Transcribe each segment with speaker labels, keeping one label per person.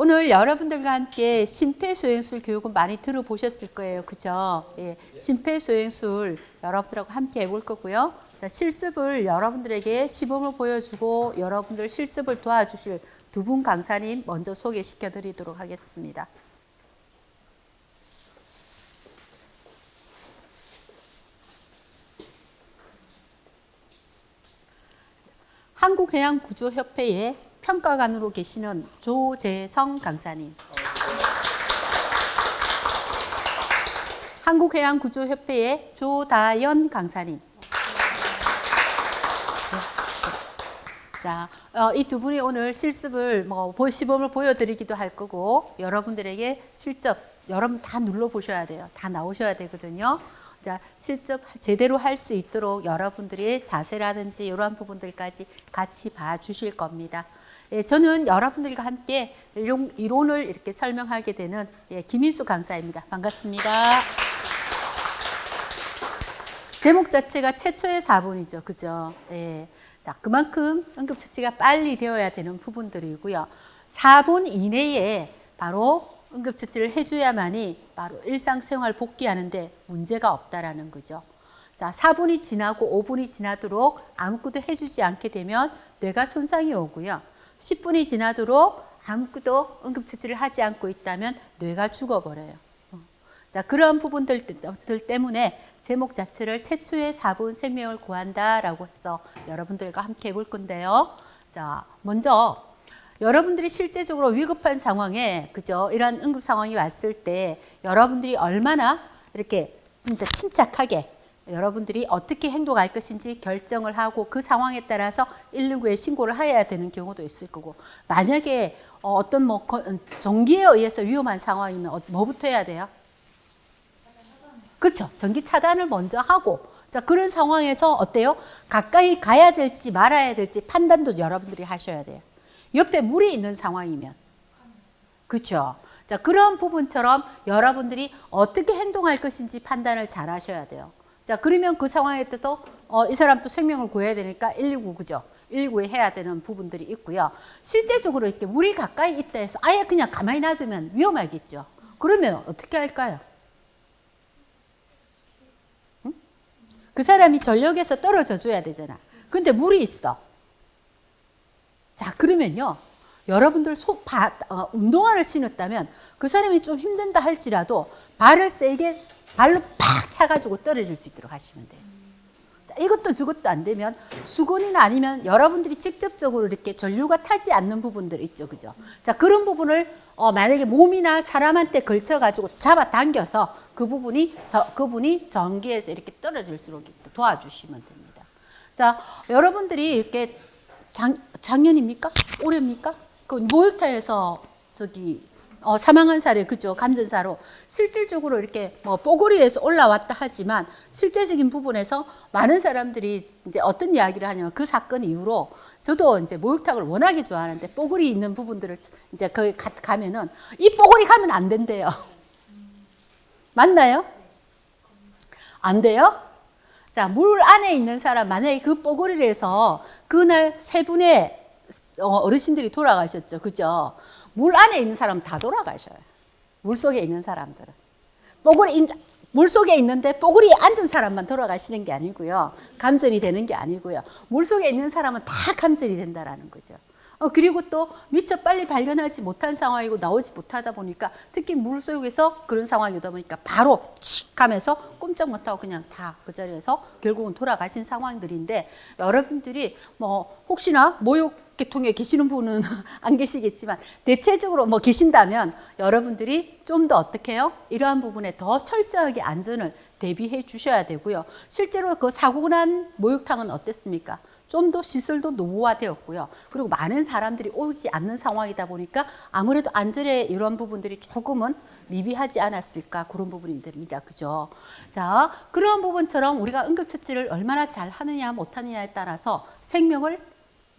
Speaker 1: 오늘 여러분들과 함께 심폐소생술 교육은 많이 들어보셨을 거예요. 그죠? 예, 심폐소생술 여러분들하고 함께 해볼 거고요. 자, 실습을 여러분들에게 시범을 보여주고 여러분들 실습을 도와주실 두 분 강사님 먼저 소개시켜 드리도록 하겠습니다. 한국해양구조협회의 평가관으로 계시는 조재성 강사님. 한국해양구조협회의 조다연 강사님. 자, 이 두 분이 오늘 실습을 시범을 보여드리기도 할 거고 여러분들에게 실적 여러분 다 눌러보셔야 돼요. 다 나오셔야 되거든요. 자, 실습 제대로 할 수 있도록 여러분들의 자세라든지 이러한 부분들까지 같이 봐주실 겁니다. 예, 저는 여러분들과 함께 이론을 이렇게 설명하게 되는 김인수 강사입니다. 반갑습니다. 제목 자체가 최초의 4분이죠. 그죠? 예. 자, 그만큼 응급처치가 빨리 되어야 되는 부분들이고요. 4분 이내에 바로 응급처치를 해줘야만이 바로 일상생활 복귀하는데 문제가 없다라는 거죠. 자, 4분이 지나고 5분이 지나도록 아무것도 해주지 않게 되면 뇌가 손상이 오고요. 10분이 지나도록 아무것도 응급처치를 하지 않고 있다면 뇌가 죽어버려요. 자, 그런 부분들 때문에 제목 자체를 최초의 4분 생명을 구한다라고 해서 여러분들과 함께 해볼 건데요. 자, 먼저 여러분들이 실제적으로 위급한 상황에 그죠? 이런 응급 상황이 왔을 때 여러분들이 얼마나 이렇게 진짜 침착하게 여러분들이 어떻게 행동할 것인지 결정을 하고 그 상황에 따라서 119에 신고를 해야 되는 경우도 있을 거고 만약에 어떤 전기에 의해서 위험한 상황이면 뭐부터 해야 돼요? 그렇죠. 전기 차단을 먼저 하고 자, 그런 상황에서 어때요? 가까이 가야 될지 말아야 될지 판단도 여러분들이 하셔야 돼요. 옆에 물이 있는 상황이면. 그렇죠. 자, 그런 부분처럼 여러분들이 어떻게 행동할 것인지 판단을 잘 하셔야 돼요. 자, 그러면 그 상황에 따라서 이 사람도 생명을 구해야 되니까 119, 그죠? 119에 해야 되는 부분들이 있고요. 실제적으로 이렇게 물이 가까이 있다 해서 아예 그냥 가만히 놔두면 위험하겠죠. 그러면 어떻게 할까요? 응? 그 사람이 전력에서 떨어져 줘야 되잖아. 근데 물이 있어. 자, 그러면요. 여러분들 운동화를 신었다면 그 사람이 좀 힘든다 할지라도 발을 세게 발로 팍 차가지고 떨어질 수 있도록 하시면 돼요. 자, 이것도 저것도 안 되면 수건이나 아니면 여러분들이 직접적으로 이렇게 전류가 타지 않는 부분들 있죠. 그죠? 자, 그런 부분을 만약에 몸이나 사람한테 걸쳐가지고 잡아당겨서 그분이 전기에서 이렇게 떨어질수록 도와주시면 됩니다. 자, 여러분들이 이렇게 작년입니까? 올해입니까? 그 목욕탕에서 사망한 사례, 그죠? 감전사로 실질적으로 이렇게 뽀글이에서 올라왔다 하지만 실제적인 부분에서 많은 사람들이 이제 어떤 이야기를 하냐면 그 사건 이후로 저도 이제 목욕탕을 워낙에 좋아하는데 뽀글이 있는 부분들을 이제 거기 가면은 이 뽀글이 가면 안 된대요. 맞나요? 안 돼요? 자, 물 안에 있는 사람, 만약에 그 뽀글이를 해서 그날 세 분의 어르신들이 돌아가셨죠. 그죠? 물 안에 있는 사람은 다 돌아가셔요. 물 속에 있는 사람들은. 물 속에 있는데 뽀글이에 앉은 사람만 돌아가시는 게 아니고요. 감전이 되는 게 아니고요. 물 속에 있는 사람은 다 감전이 된다라는 거죠. 그리고 또 미처 빨리 발견하지 못한 상황이고 나오지 못하다 보니까 특히 물 속에서 그런 상황이 오다 보니까 바로 칙 하면서 꼼짝 못하고 그냥 다 그 자리에서 결국은 돌아가신 상황들인데 여러분들이 혹시나 목욕계통에 계시는 분은 안 계시겠지만 대체적으로 계신다면 여러분들이 좀 더 어떻게 해요? 이러한 부분에 더 철저하게 안전을 대비해 주셔야 되고요. 실제로 그 사고 난 목욕탕은 어땠습니까? 좀 더 시설도 노후화되었고요. 그리고 많은 사람들이 오지 않는 상황이다 보니까 아무래도 안전에 이런 부분들이 조금은 미비하지 않았을까 그런 부분이 됩니다. 그죠? 자, 그런 부분처럼 우리가 응급처치를 얼마나 잘 하느냐 못하느냐에 따라서 생명을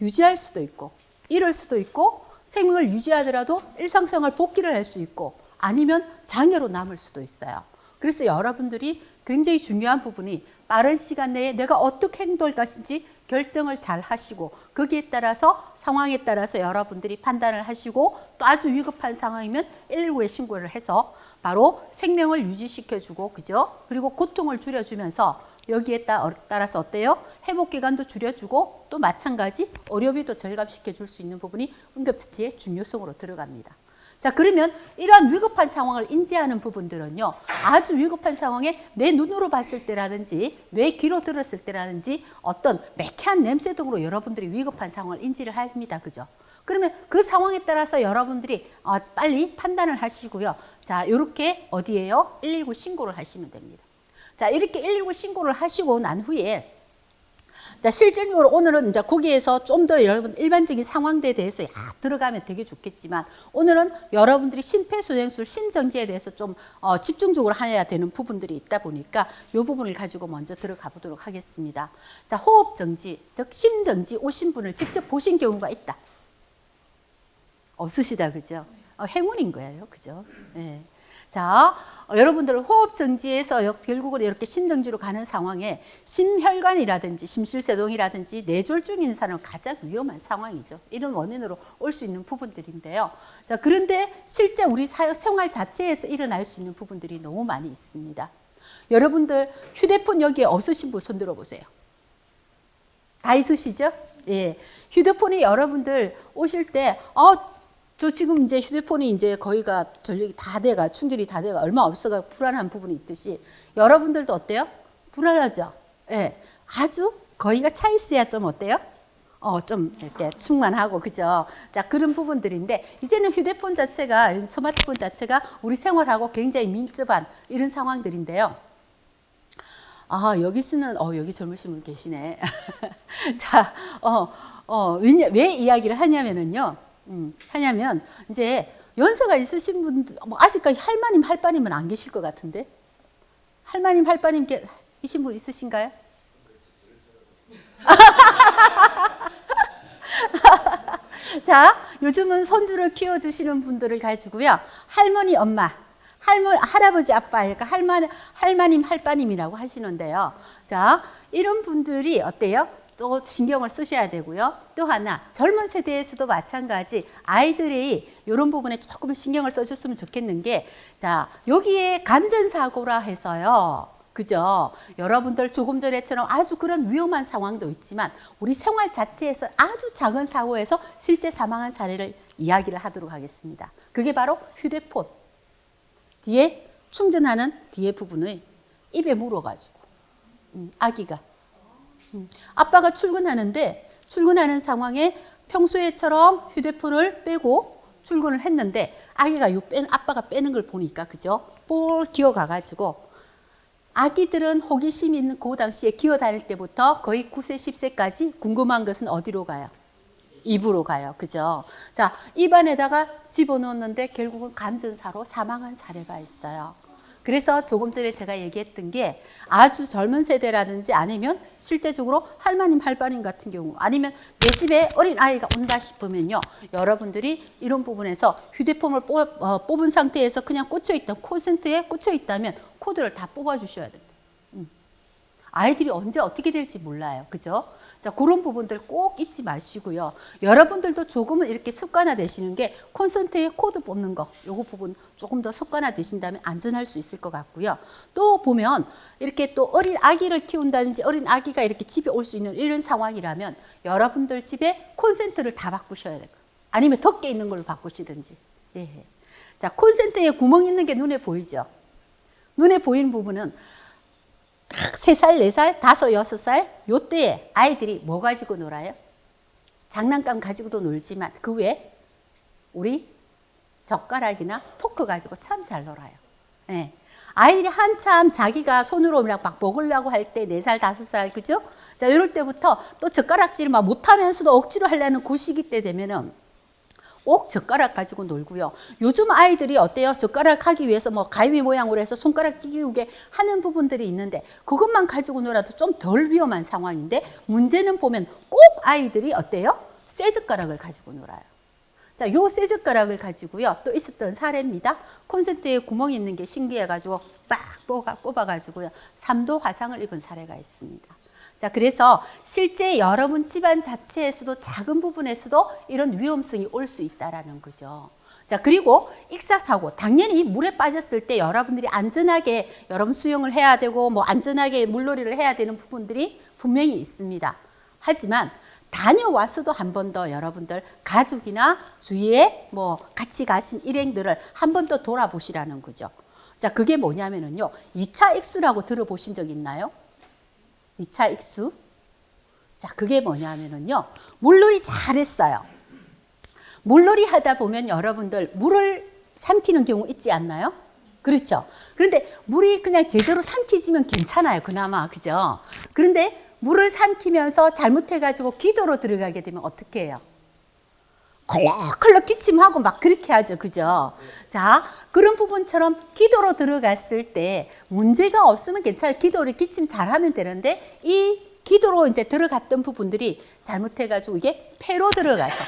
Speaker 1: 유지할 수도 있고 잃을 수도 있고 생명을 유지하더라도 일상생활 복귀를 할 수 있고 아니면 장애로 남을 수도 있어요. 그래서 여러분들이 굉장히 중요한 부분이 빠른 시간 내에 내가 어떻게 행동할 것인지 결정을 잘 하시고 거기에 따라서 상황에 따라서 여러분들이 판단을 하시고 또 아주 위급한 상황이면 119에 신고를 해서 바로 생명을 유지시켜주고 그죠? 그리고 고통을 줄여주면서 여기에 따라서 어때요? 회복 기간도 줄여주고 또 마찬가지 의료비도 절감시켜 줄 수 있는 부분이 응급처치의 중요성으로 들어갑니다. 자, 그러면 이러한 위급한 상황을 인지하는 부분들은요, 아주 위급한 상황에 내 눈으로 봤을 때라든지 내 귀로 들었을 때라든지 어떤 매캐한 냄새 등으로 여러분들이 위급한 상황을 인지를 합니다. 그죠? 그러면 그 상황에 따라서 여러분들이 빨리 판단을 하시고요. 자, 이렇게 어디에요? 119 신고를 하시면 됩니다. 자, 이렇게 119 신고를 하시고 난 후에 자, 실질적으로 오늘은 이제 거기에서 좀 더 여러분 일반적인 상황들에 대해서 들어가면 되게 좋겠지만 오늘은 여러분들이 심폐소생술, 심정지에 대해서 좀 집중적으로 해야 되는 부분들이 있다 보니까 이 부분을 가지고 먼저 들어가 보도록 하겠습니다. 자, 호흡정지, 즉 심정지 오신 분을 직접 보신 경우가 있다. 없으시다, 그죠? 행운인 거예요, 그죠? 네. 자, 여러분들 호흡 정지에서 결국은 이렇게 심정지로 가는 상황에 심혈관이라든지 심실세동이라든지 뇌졸중이 있는 사람은 가장 위험한 상황이죠. 이런 원인으로 올 수 있는 부분들인데요. 자, 그런데 실제 우리 생활 자체에서 일어날 수 있는 부분들이 너무 많이 있습니다. 여러분들 휴대폰 여기에 없으신 분 손 들어보세요. 다 있으시죠? 예. 휴대폰이 여러분들 오실 때 저 지금 이제 휴대폰이 이제 거의가 전력이 다 돼가 충전이 다 돼가 얼마 없어가 불안한 부분이 있듯이 여러분들도 어때요? 불안하죠? 예. 아주 거의가 차 있어야 좀 어때요? 좀 이렇게 충만하고 그죠? 자, 그런 부분들인데 이제는 휴대폰 자체가 스마트폰 자체가 우리 생활하고 굉장히 밀접한 이런 상황들인데요. 여기서는 여기 젊으신 분 계시네. 자, 왜 이야기를 하냐면은요. 하냐면 이제 연세가 있으신 분들 아직까지 할머님 할빠님은 안 계실 것 같은데 할머님 할빠님 이신 분 있으신가요? 자, 요즘은 손주를 키워주시는 분들을 가지고요 할머니 엄마 할아버지 아빠 그러니까 할머님 할빠님이라고 하시는데요. 자, 이런 분들이 어때요? 또 신경을 쓰셔야 되고요. 또 하나 젊은 세대에서도 마찬가지 아이들이 이런 부분에 조금 신경을 써줬으면 좋겠는 게 자, 여기에 감전사고라 해서요. 그죠? 여러분들 조금 전에처럼 아주 그런 위험한 상황도 있지만 우리 생활 자체에서 아주 작은 사고에서 실제 사망한 사례를 이야기를 하도록 하겠습니다. 그게 바로 휴대폰 뒤에 충전하는 뒤에 부분을 입에 물어가지고 아기가 아빠가 출근하는데 출근하는 상황에 평소에처럼 휴대폰을 빼고 출근을 했는데 아기가 아빠가 빼는 걸 보니까 그죠? 볼 기어가가지고 아기들은 호기심 있는 그 당시에 기어다닐 때부터 거의 9세, 10세까지 궁금한 것은 어디로 가요? 입으로 가요. 그죠? 자, 입안에다가 집어넣었는데 결국은 감전사로 사망한 사례가 있어요. 그래서 조금 전에 제가 얘기했던 게 아주 젊은 세대라든지 아니면 실제적으로 할머님, 할빠님 같은 경우 아니면 내 집에 어린 아이가 온다 싶으면요. 여러분들이 이런 부분에서 휴대폰을 뽑은 상태에서 그냥 꽂혀있던 콜센터에 꽂혀있다면 코드를 다 뽑아주셔야 됩니다. 아이들이 언제 어떻게 될지 몰라요. 그죠? 자, 그런 부분들 꼭 잊지 마시고요. 여러분들도 조금은 이렇게 습관화 되시는 게 콘센트에 코드 뽑는 거, 요거 부분 조금 더 습관화 되신다면 안전할 수 있을 것 같고요. 또 보면 이렇게 또 어린 아기를 키운다든지 어린 아기가 이렇게 집에 올 수 있는 이런 상황이라면 여러분들 집에 콘센트를 다 바꾸셔야 돼요. 아니면 덮개 있는 걸로 바꾸시든지. 예. 자, 콘센트에 구멍 있는 게 눈에 보이죠? 눈에 보이는 부분은 3살, 4살, 5, 6살 요때에 아이들이 뭐 가지고 놀아요? 장난감 가지고도 놀지만 그 외에 우리 젓가락이나 포크 가지고 참 잘 놀아요. 네. 아이들이 한참 자기가 손으로 막 먹으려고 할 때 4살, 5살 그죠? 자, 이럴 때부터 또 젓가락질을 막 못하면서도 억지로 하려는 그 시기 때 되면은 꼭 젓가락 가지고 놀고요. 요즘 아이들이 어때요? 젓가락 하기 위해서 뭐 가위 모양으로 해서 손가락 끼우게 하는 부분들이 있는데 그것만 가지고 놀아도 좀 덜 위험한 상황인데 문제는 보면 꼭 아이들이 어때요? 쇠젓가락을 가지고 놀아요. 자, 요 쇠젓가락을 가지고요. 또 있었던 사례입니다. 콘센트에 구멍이 있는 게 신기해가지고 빡 뽑아가지고요. 3도 화상을 입은 사례가 있습니다. 자, 그래서 실제 여러분 집안 자체에서도 작은 부분에서도 이런 위험성이 올 수 있다라는 거죠. 자, 그리고 익사사고. 당연히 물에 빠졌을 때 여러분들이 안전하게 여러분 수영을 해야 되고 뭐 안전하게 물놀이를 해야 되는 부분들이 분명히 있습니다. 하지만 다녀와서도 한 번 더 여러분들 가족이나 주위에 뭐 같이 가신 일행들을 한 번 더 돌아보시라는 거죠. 자, 그게 뭐냐면은요. 2차 익수라고 들어보신 적 있나요? 2차 익수. 자, 그게 뭐냐면은요. 물놀이 잘했어요. 물놀이 하다 보면 여러분들 물을 삼키는 경우 있지 않나요? 그렇죠. 그런데 물이 그냥 제대로 삼키지면 괜찮아요. 그나마. 그죠? 그런데 물을 삼키면서 잘못해가지고 기도로 들어가게 되면 어떻게 해요? 컬럭컬럭 기침하고 막 그렇게 하죠. 그죠? 자, 그런 부분처럼 기도로 들어갔을 때 문제가 없으면 괜찮아요. 기도를 기침 잘하면 되는데 이 기도로 이제 들어갔던 부분들이 잘못해가지고 이게 폐로 들어가서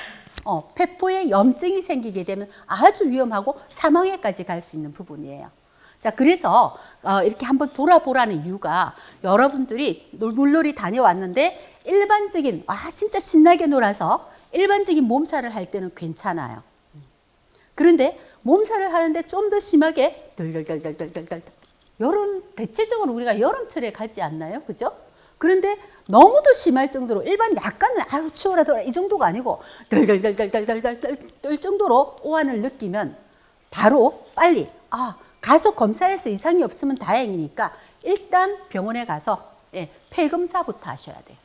Speaker 1: 폐포에 염증이 생기게 되면 아주 위험하고 사망에까지 갈 수 있는 부분이에요. 자, 그래서 이렇게 한번 돌아보라는 이유가 여러분들이 물놀이 다녀왔는데 일반적인 진짜 신나게 놀아서 일반적인 몸살을 할 때는 괜찮아요. 그런데 몸살을 하는데 좀 더 심하게 덜덜덜덜덜덜 여름 대체적으로 우리가 여름철에 가지 않나요? 그죠? 그런데 너무도 심할 정도로 일반 약간은 아유 추워라도 이 정도가 아니고 덜덜덜덜덜덜 정도로 오한을 느끼면 바로 빨리 가서 검사해서 이상이 없으면 다행이니까 일단 병원에 가서 폐검사부터 하셔야 돼요.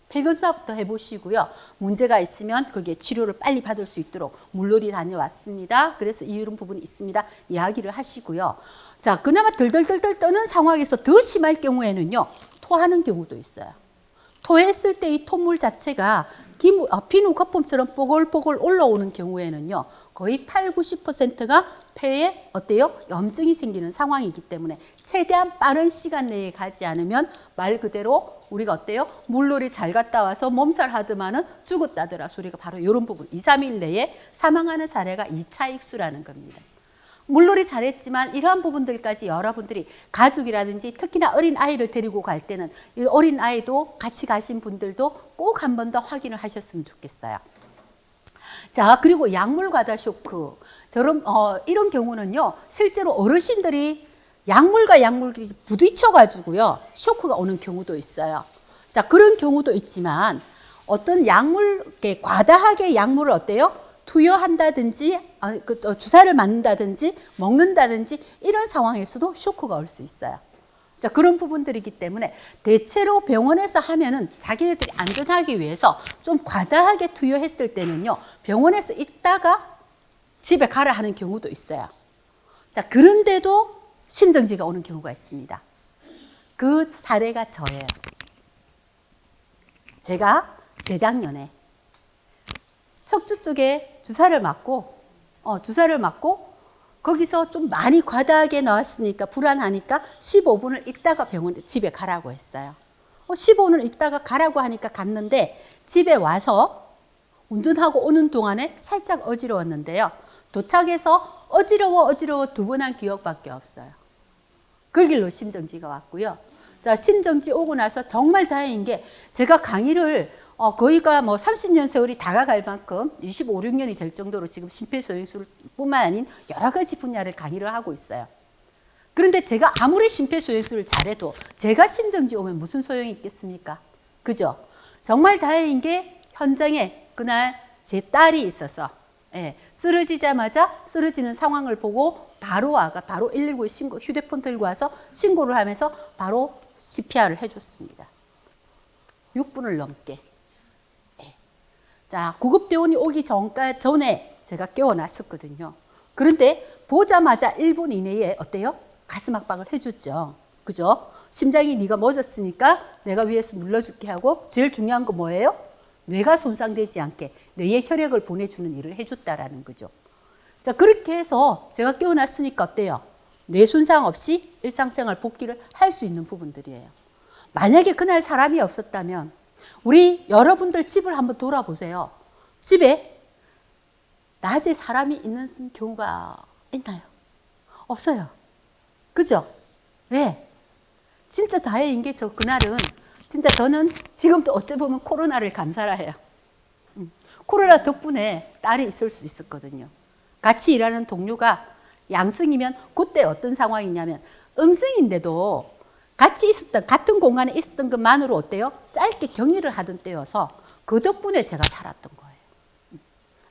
Speaker 1: 폐검사부터 해보시고요. 문제가 있으면 그게 치료를 빨리 받을 수 있도록 물놀이 다녀왔습니다. 그래서 이런 부분이 있습니다. 이야기를 하시고요. 자, 그나마 덜덜덜덜 떠는 상황에서 더 심할 경우에는요. 토하는 경우도 있어요. 토했을 때 이 토물 자체가 비누 거품처럼 뽀글뽀글 올라오는 경우에는요. 거의 80~90%가 폐에 어때요? 염증이 생기는 상황이기 때문에 최대한 빠른 시간 내에 가지 않으면 말 그대로 우리가 어때요? 물놀이 잘 갔다 와서 몸살 하더만은 죽었다더라 소리가 바로 이런 부분. 2~3일 내에 사망하는 사례가 2차 익수라는 겁니다. 물놀이 잘했지만 이러한 부분들까지 여러분들이 가족이라든지 특히나 어린 아이를 데리고 갈 때는 이 어린 아이도 같이 가신 분들도 꼭 한 번 더 확인을 하셨으면 좋겠어요. 자, 그리고 약물 과다 쇼크. 이런 경우는요, 실제로 어르신들이 약물과 약물이 부딪혀 가지고요, 쇼크가 오는 경우도 있어요. 자, 그런 경우도 있지만 어떤 약물, 과다하게 약물을 어때요? 투여한다든지 주사를 맞는다든지 먹는다든지 이런 상황에서도 쇼크가 올 수 있어요. 자, 그런 부분들이기 때문에 대체로 병원에서 하면은 자기네들이 안전하기 위해서 좀 과다하게 투여했을 때는요, 병원에서 있다가 집에 가라 하는 경우도 있어요. 자, 그런데도 심정지가 오는 경우가 있습니다. 그 사례가 저예요. 제가 재작년에 척추 쪽에 주사를 맞고 거기서 좀 많이 과다하게 나왔으니까 불안하니까 15분을 있다가 집에 가라고 했어요. 15분을 있다가 가라고 하니까 갔는데 집에 와서 운전하고 오는 동안에 살짝 어지러웠는데요. 도착해서 어지러워 2번 한 기억밖에 없어요. 그 길로 심정지가 왔고요. 자, 심정지 오고 나서 정말 다행인 게 제가 강의를 거의가 뭐 30년 세월이 다가갈 만큼 25~26년이 될 정도로 지금 심폐소생술뿐만 아닌 여러 가지 분야를 강의를 하고 있어요. 그런데 제가 아무리 심폐소생술을 잘해도 제가 심정지 오면 무슨 소용이 있겠습니까? 그죠? 정말 다행인 게 현장에 그날 제 딸이 있어서 쓰러지자마자 쓰러지는 상황을 보고 바로 119에 휴대폰 들고 와서 신고를 하면서 바로 CPR을 해줬습니다. 6분을 넘게. 자, 구급대원이 오기 전에 제가 깨워놨었거든요. 그런데 보자마자 1분 이내에 어때요? 가슴 압박을 해줬죠. 그죠? 심장이 네가 멎었으니까 내가 위에서 눌러줄게 하고 제일 중요한 거 뭐예요? 뇌가 손상되지 않게 뇌에 혈액을 보내주는 일을 해줬다라는 거죠. 자, 그렇게 해서 제가 깨워놨으니까 어때요? 뇌 손상 없이 일상생활 복귀를 할 수 있는 부분들이에요. 만약에 그날 사람이 없었다면 우리 여러분들 집을 한번 돌아보세요. 집에 낮에 사람이 있는 경우가 있나요? 없어요. 그죠? 왜? 진짜 다행인 게 저 그날은 진짜 저는 지금도 어찌 보면 코로나를 감사라 해요. 코로나 덕분에 딸이 있을 수 있었거든요. 같이 일하는 동료가 양성이면 그때 어떤 상황이냐면 음성인데도 같이 있었던 같은 공간에 있었던 것만으로 어때요? 짧게 격리를 하던 때여서 그 덕분에 제가 살았던 거예요.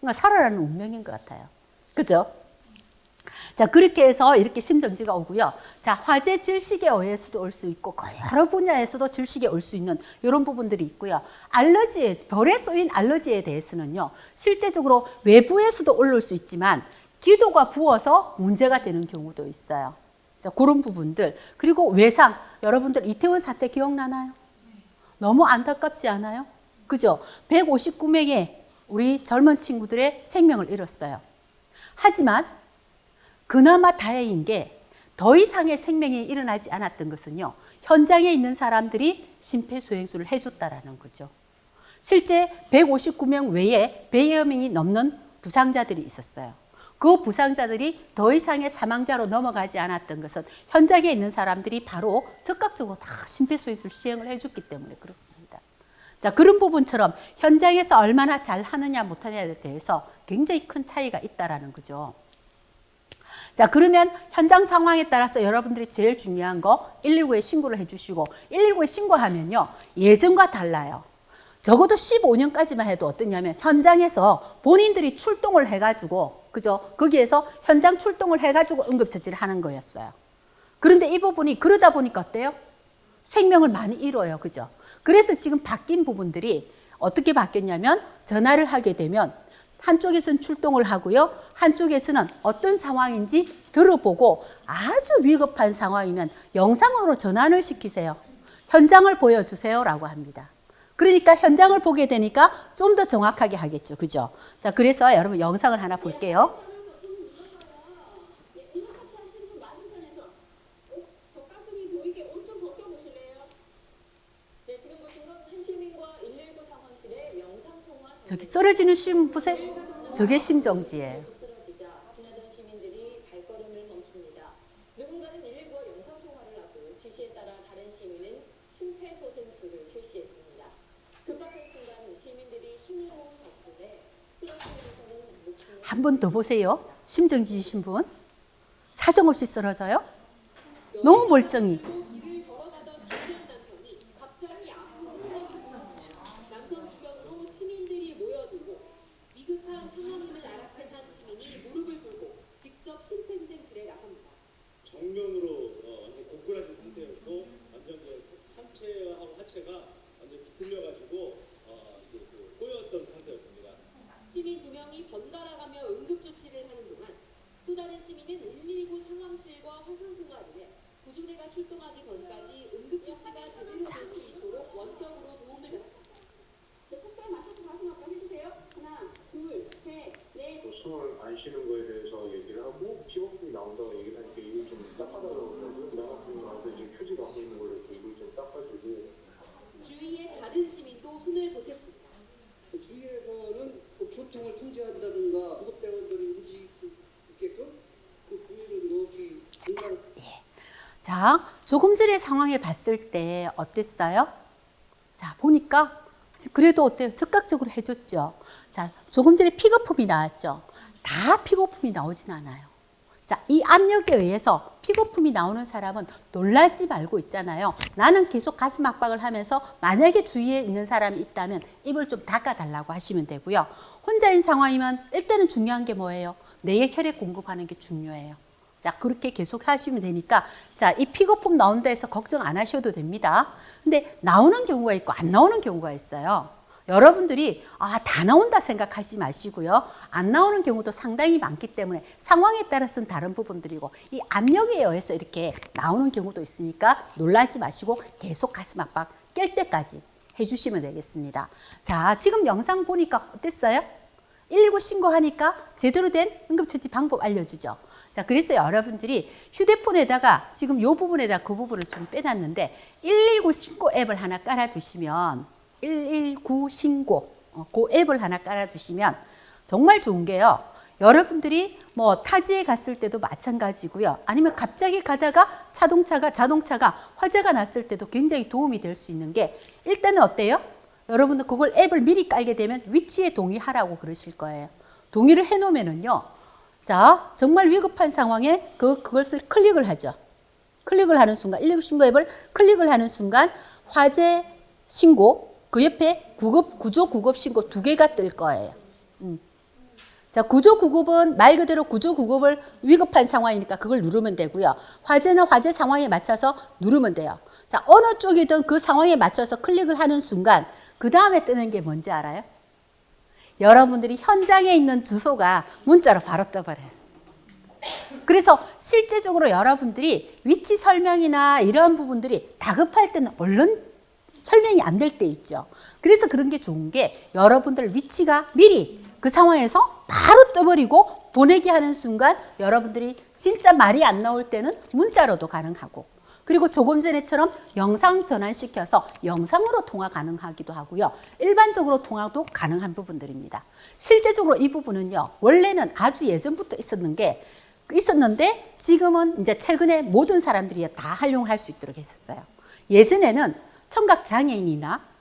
Speaker 1: 그러니까 살아라는 운명인 것 같아요. 그죠? 자, 그렇게 해서 이렇게 심정지가 오고요. 자, 화재 질식에 의해서도 올 수 있고 여러 분야에서도 질식에 올 수 있는 이런 부분들이 있고요. 알러지에, 별에 쏘인 알러지에 대해서는요. 실제적으로 외부에서도 올라올 수 있지만 기도가 부어서 문제가 되는 경우도 있어요. 자, 그런 부분들. 그리고 외상. 여러분들 이태원 사태 기억나나요? 너무 안타깝지 않아요? 그죠? 159명의 우리 젊은 친구들의 생명을 잃었어요. 하지만 그나마 다행인 게 더 이상의 생명이 일어나지 않았던 것은요. 현장에 있는 사람들이 심폐소생술을 해줬다라는 거죠. 실제 159명 외에 100여 명이 넘는 부상자들이 있었어요. 그 부상자들이 더 이상의 사망자로 넘어가지 않았던 것은 현장에 있는 사람들이 바로 적극적으로 다 심폐소생술 시행을 해줬기 때문에 그렇습니다. 자, 그런 부분처럼 현장에서 얼마나 잘 하느냐 못하느냐에 대해서 굉장히 큰 차이가 있다라는 거죠. 자, 그러면 현장 상황에 따라서 여러분들이 제일 중요한 거 119에 신고를 해주시고 119에 신고하면요 예전과 달라요. 적어도 15년까지만 해도 어떠냐면 현장에서 본인들이 출동을 해가지고 그죠? 거기에서 현장 출동을 해가지고 응급처치를 하는 거였어요. 그런데 이 부분이 그러다 보니까 어때요? 생명을 많이 잃어요. 그죠? 그래서 지금 바뀐 부분들이 어떻게 바뀌었냐면 전화를 하게 되면 한쪽에서는 출동을 하고요. 한쪽에서는 어떤 상황인지 들어보고 아주 위급한 상황이면 영상으로 전환을 시키세요. 현장을 보여주세요 라고 합니다. 그러니까 현장을 보게 되니까 좀 더 정확하게 하겠죠. 그죠? 자, 그래서 여러분 영상을 하나 볼게요. 저기 쓰러지는 시민 보세요. 저게 심정지예요.
Speaker 2: 지나던 시민들이 발걸음을 멈춥니다. 누군가는 119와 영상 통화를 하고 지시에 따라 다른 시민은 심폐소생술을 실시했습니다. 급박한 순간 시민들이 힘을 모은 덕분에 쓰러지면서는
Speaker 1: 한 번 더 보세요. 심정지이신 분 사정없이 쓰러져요. 너무 멀쩡히.
Speaker 2: 길을 걸어가던 중년 남성이 갑자기 앞으로 쓰러집니다. 남성 주변으로 시민들이 모여들고 위급한 상황임을 알아챈 한 시민이 무릎을 꿇고 직접 심폐소생술에 나섭니다.
Speaker 3: 정면으로 완전 고꾸라진 상태였고 완전 상체하고 하체가 완전 비틀려가지고 꼬였던 상태였습니다.
Speaker 2: 시민 2명이 번갈아가며 응급조치를 하는 동안 또 다른 시민은 119 상황실과 화상통화를 해 구조대가 출동하기 전까지 응급조치가 제대로 될 수 있도록 원격으로 도움을 받았습니다. 속도에 맞춰서 가슴 압박 해주세요. 하나, 둘, 셋, 넷.
Speaker 4: 숨을 안 쉬는 거에 대해서 얘기를 하고 피부품이 나온다고 얘기를 하니까 입을 좀 닦아달라고 나갔으면 이제 휴지 갖고 있는 걸로 입을 좀 닦아주고
Speaker 2: 주위의 다른 시민도 손을 보탰습니다.
Speaker 5: 주위에서는 교통을 통제한다든가 구급대원들이 움직이게끔 그 구위를 넣기 정말
Speaker 1: 자, 조금 전의 상황에 봤을 때 어땠어요? 자, 보니까 그래도 어때요? 즉각적으로 해줬죠. 자, 조금 전에 픽업품이 나왔죠. 다 픽업품이 나오진 않아요. 자, 이 압력에 의해서 픽업품이 나오는 사람은 놀라지 말고 있잖아요. 나는 계속 가슴 압박을 하면서 만약에 주위에 있는 사람이 있다면 입을 좀 닦아달라고 하시면 되고요. 혼자인 상황이면 일단은 중요한 게 뭐예요? 뇌에 혈액 공급하는 게 중요해요. 자, 그렇게 계속 하시면 되니까 자, 이 픽업품 나온다 해서 걱정 안 하셔도 됩니다. 근데 나오는 경우가 있고 안 나오는 경우가 있어요. 여러분들이 다 나온다 생각하지 마시고요. 안 나오는 경우도 상당히 많기 때문에 상황에 따라서는 다른 부분들이고 이 압력에 의해서 이렇게 나오는 경우도 있으니까 놀라지 마시고 계속 가슴 압박 깰 때까지 해주시면 되겠습니다. 자, 지금 영상 보니까 어땠어요? 119 신고하니까 제대로 된 응급처치 방법 알려주죠. 자, 그래서 여러분들이 휴대폰에다가 지금 이 부분에다 그 부분을 좀 빼놨는데 119 신고 앱을 하나 깔아두시면 119 신고 그 앱을 하나 깔아두시면 정말 좋은 게요. 여러분들이 뭐 타지에 갔을 때도 마찬가지고요. 아니면 갑자기 가다가 자동차가 화재가 났을 때도 굉장히 도움이 될 수 있는 게 일단은 어때요? 여러분들 그걸 앱을 미리 깔게 되면 위치에 동의하라고 그러실 거예요. 동의를 해놓으면은요. 자, 정말 위급한 상황에 그것을 클릭을 하죠. 클릭을 하는 순간 119 신고 앱을 클릭을 하는 순간 화재 신고 그 옆에 구조 구급 신고 두 개가 뜰 거예요. 자, 구조 구급은 말 그대로 구조 구급을 위급한 상황이니까 그걸 누르면 되고요. 화재는 화재 상황에 맞춰서 누르면 돼요. 자, 어느 쪽이든 그 상황에 맞춰서 클릭을 하는 순간 그 다음에 뜨는 게 뭔지 알아요? 여러분들이 현장에 있는 주소가 문자로 바로 떠버려요. 그래서 실제적으로 여러분들이 위치 설명이나 이런 부분들이 다급할 때는 얼른 설명이 안 될 때 있죠. 그래서 그런 게 좋은 게 여러분들 위치가 미리 그 상황에서 바로 떠버리고 보내기 하는 순간 여러분들이 진짜 말이 안 나올 때는 문자로도 가능하고 그리고 조금 전에처럼 영상 전환시켜서 영상으로 통화 가능하기도 하고요. 일반적으로 통화도 가능한 부분들입니다. 실제적으로 이 부분은요. 원래는 아주 예전부터 있었는데 지금은 이제 최근에 모든 사람들이 다 활용할 수 있도록 했었어요. 예전에는 청각장애인이나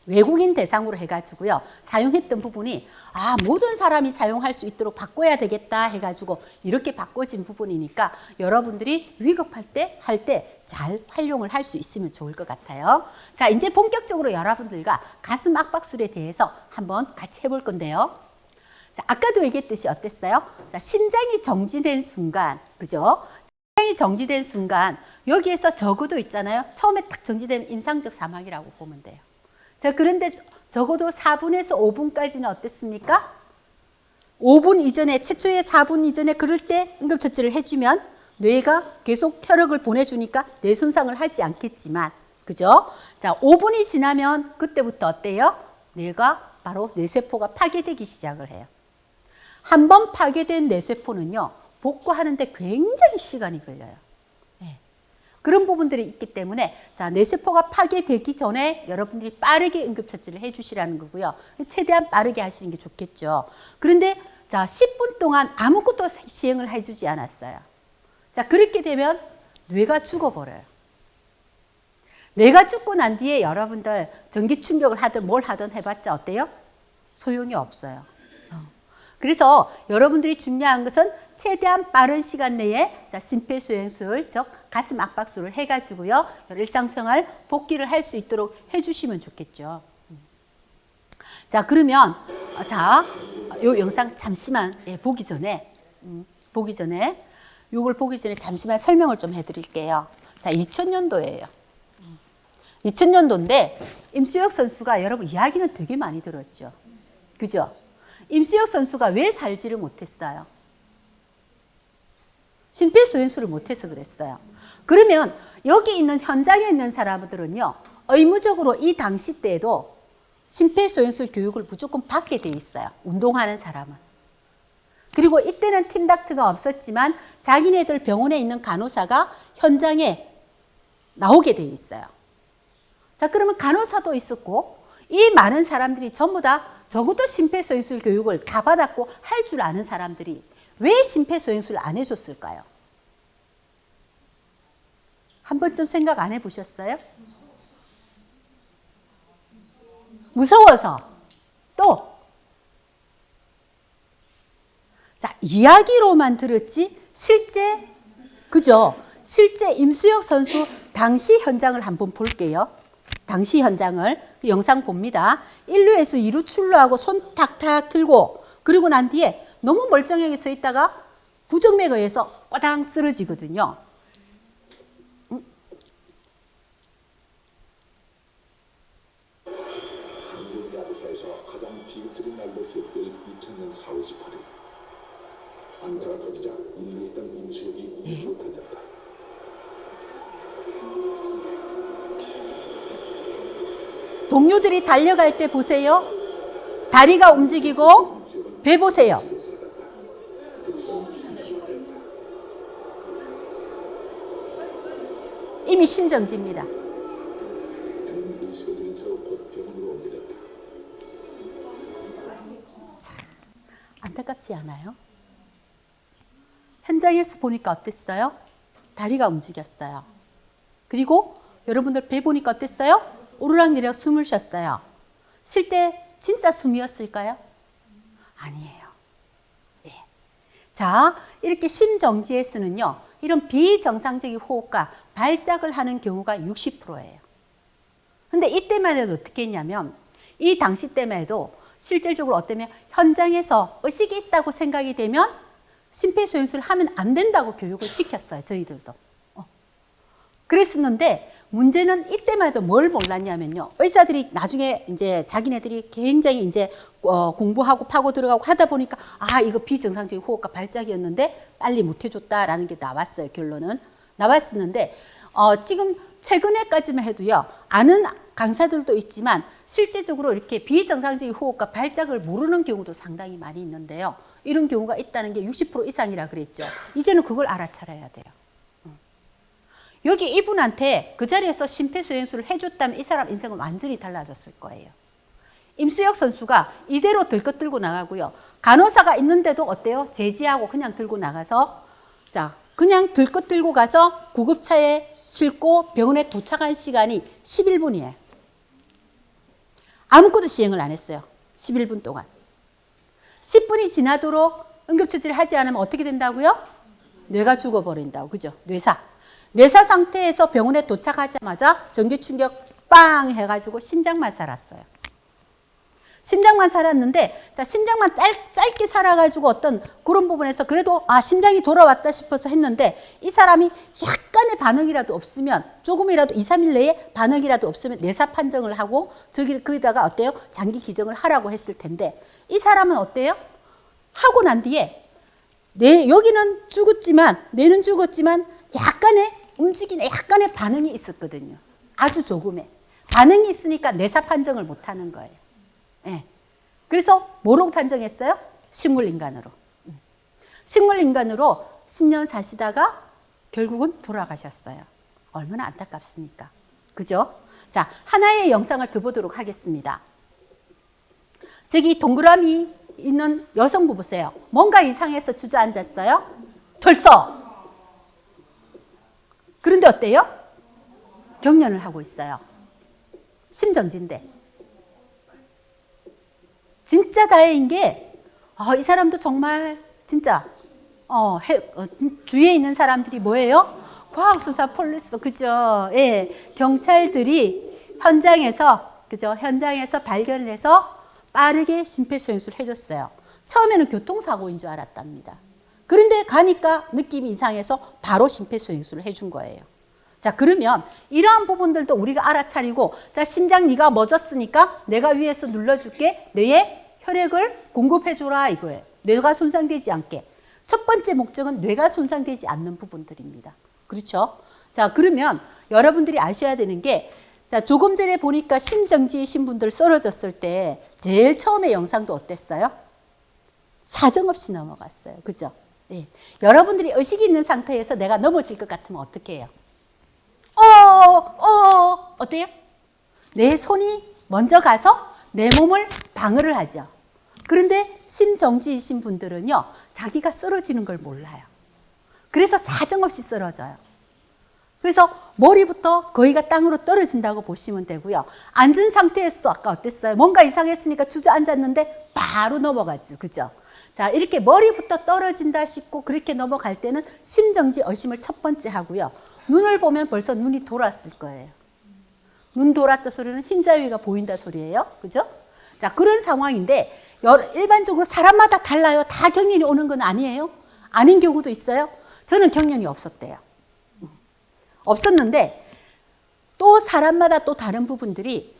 Speaker 1: 외국인 대상으로 해가지고요. 사용했던 부분이 모든 사람이 사용할 수 있도록 바꿔야 되겠다 해가지고 이렇게 바꿔진 부분이니까 여러분들이 위급할 때 할 때 잘 활용을 할 수 있으면 좋을 것 같아요. 자, 이제 본격적으로 여러분들과 가슴 압박술에 대해서 한번 같이 해볼 건데요. 자, 아까도 얘기했듯이 어땠어요? 자, 심장이 정지된 순간, 그죠? 심장이 정지된 순간 여기에서 적어도 있잖아요. 처음에 딱 정지되는 임상적 사망이라고 보면 돼요. 자, 그런데 적어도 4분에서 5분까지는 어땠습니까? 5분 이전에, 최초의 4분 이전에 그럴 때 응급처치를 해주면 뇌가 계속 혈액을 보내주니까 뇌 손상을 하지 않겠지만, 그죠? 자, 5분이 지나면 그때부터 어때요? 뇌가 바로 뇌세포가 파괴되기 시작을 해요. 한 번 파괴된 뇌세포는요, 복구하는데 굉장히 시간이 걸려요. 그런 부분들이 있기 때문에 자, 뇌세포가 파괴되기 전에 여러분들이 빠르게 응급처치를 해주시라는 거고요. 최대한 빠르게 하시는 게 좋겠죠. 그런데 자, 10분 동안 아무것도 시행을 해주지 않았어요. 자, 그렇게 되면 뇌가 죽어버려요. 뇌가 죽고 난 뒤에 여러분들 전기 충격을 하든 뭘 하든 해봤자 어때요? 소용이 없어요. 그래서 여러분들이 중요한 것은 최대한 빠른 시간 내에 자, 심폐소생술, 즉 가슴 압박술을 해가지고요. 일상생활 복귀를 할 수 있도록 해주시면 좋겠죠. 자, 그러면 자, 요 영상 잠시만 보기 전에 요걸 보기 전에 잠시만 설명을 좀 해드릴게요. 자, 2000년도예요. 2000년도인데 임수혁 선수가 여러분 이야기는 되게 많이 들었죠. 그죠? 임수혁 선수가 왜 살지를 못했어요? 심폐소생술을 못해서 그랬어요. 그러면 여기 있는 현장에 있는 사람들은요. 의무적으로 이 당시 때에도 심폐소생술 교육을 무조건 받게 돼 있어요. 운동하는 사람은. 그리고 이때는 팀닥터가 없었지만 자기네들 병원에 있는 간호사가 현장에 나오게 돼 있어요. 자, 그러면 간호사도 있었고 이 많은 사람들이 전부 다 적어도 심폐소생술 교육을 다 받았고 할 줄 아는 사람들이 왜 심폐소생술을 안 해줬을까요? 한 번쯤 생각 안 해보셨어요? 무서워서. 또 자, 이야기로만 들었지 실제 그죠? 실제 임수혁 선수 당시 현장을 한번 볼게요. 당시 현장을 영상 봅니다. 1루에서 2루 출루하고 손 탁탁 들고 그리고 난 뒤에 너무 멀쩡하게 서 있다가 부정맥에 의해서 꽈당 쓰러지거든요.
Speaker 6: 한국 야구사에서 가장 비극적인 날로 기억될 2000년 4월 18일 안타가 터지자 1루에 있던 임수혁이 2루로 달렸다.
Speaker 1: 동료들이 달려갈 때 보세요. 다리가 움직이고 배 보세요. 이미 심정지입니다. 안타깝지 않아요? 현장에서 보니까 어땠어요? 다리가 움직였어요. 그리고 여러분들 배 보니까 어땠어요? 오르락내리락 숨을 쉬었어요. 실제 진짜 숨이었을까요? 아니에요. 예. 자, 이렇게 심정지에서는요, 이런 비정상적인 호흡과 발작을 하는 경우가 60%예요. 근데 이때만 해도 어떻게 했냐면, 이 당시 때만 해도 실질적으로 어때면 현장에서 의식이 있다고 생각이 되면 심폐소생술을 하면 안 된다고 교육을 시켰어요, 저희들도. 그랬었는데 문제는 이때만 해도 뭘 몰랐냐면요. 의사들이 나중에 이제 자기네들이 굉장히 이제 공부하고 파고 들어가고 하다 보니까 아, 이거 비정상적인 호흡과 발작이었는데 빨리 못 해줬다라는 게 나왔어요, 결론은. 나왔었는데 지금 최근에까지만 해도요, 아는 강사들도 있지만 실제적으로 이렇게 비정상적인 호흡과 발작을 모르는 경우도 상당히 많이 있는데요. 이런 경우가 있다는 게 60% 이상이라 그랬죠. 이제는 그걸 알아차려야 돼요. 여기 이분한테 그 자리에서 심폐소생술을 해줬다면 이 사람 인생은 완전히 달라졌을 거예요. 임수혁 선수가 이대로 들것 들고 나가고요. 간호사가 있는데도 어때요? 제지하고 그냥 들고 나가서 자, 그냥 들것 들고 가서 구급차에 싣고 병원에 도착한 시간이 11분이에요. 아무것도 시행을 안 했어요. 11분 동안. 10분이 지나도록 응급처치를 하지 않으면 어떻게 된다고요? 뇌가 죽어버린다고. 그죠? 뇌사 상태에서 병원에 도착하자마자 전기 충격 빵 해가지고 심장만 살았어요. 심장만 살았는데, 자, 심장만 짧게 살아가지고 어떤 그런 부분에서 그래도 아, 심장이 돌아왔다 싶어서 했는데 이 사람이 약간의 반응이라도 없으면 조금이라도 2, 3일 내에 반응이라도 없으면 뇌사 판정을 하고 거기다가 어때요? 장기 기증을 하라고 했을 텐데 이 사람은 어때요? 하고 난 뒤에 여기는 죽었지만 뇌는 죽었지만 약간의 움직이는 약간의 반응이 있었거든요. 아주 조금의. 반응이 있으니까 뇌사 판정을 못 하는 거예요. 예. 그래서 뭐로 판정했어요? 식물인간으로. 식물인간으로 10년 사시다가 결국은 돌아가셨어요. 얼마나 안타깝습니까? 그죠? 자, 하나의 영상을 더 보도록 하겠습니다. 저기 동그라미 있는 여성부 보세요. 뭔가 이상해서 주저앉았어요. 털썩. 그런데 어때요? 경련을 하고 있어요. 심정지인데. 진짜 다행인 게, 이 사람도 정말 진짜 주위에 있는 사람들이 뭐예요? 과학수사 폴리스, 그죠? 예, 경찰들이 현장에서, 그죠? 현장에서 발견을 해서 빠르게 심폐소생술을 해줬어요. 처음에는 교통사고인 줄 알았답니다. 그런데 가니까 느낌이 이상해서 바로 심폐소생술을 해준 거예요. 자, 그러면 이러한 부분들도 우리가 알아차리고, 자, 심장 네가 멎었으니까 내가 위에서 눌러줄게. 뇌에 혈액을 공급해줘라 이거예요. 뇌가 손상되지 않게. 첫 번째 목적은 뇌가 손상되지 않는 부분들입니다. 그렇죠? 자, 그러면 여러분들이 아셔야 되는 게, 자, 조금 전에 보니까 심정지이신 분들 쓰러졌을 때 제일 처음에 영상도 어땠어요? 사정없이 넘어갔어요. 그죠? 예. 여러분들이 의식이 있는 상태에서 내가 넘어질 것 같으면 어떻게 해요? 어때요? 내 손이 먼저 가서 내 몸을 방어를 하죠. 그런데 심정지이신 분들은요, 자기가 쓰러지는 걸 몰라요. 그래서 사정없이 쓰러져요. 그래서 머리부터 거의가 땅으로 떨어진다고 보시면 되고요. 앉은 상태에서도 아까 어땠어요? 뭔가 이상했으니까 주저앉았는데 바로 넘어갔죠. 그죠? 자, 이렇게 머리부터 떨어진다 싶고 그렇게 넘어갈 때는 심정지 의심을 첫 번째 하고요. 눈을 보면 벌써 눈이 돌았을 거예요. 눈 돌았다 소리는 흰자위가 보인다 소리예요. 그죠? 자, 그런 상황인데 일반적으로 사람마다 달라요. 다 경련이 오는 건 아니에요. 아닌 경우도 있어요. 저는 경련이 없었대요. 없었는데 또 사람마다 또 다른 부분들이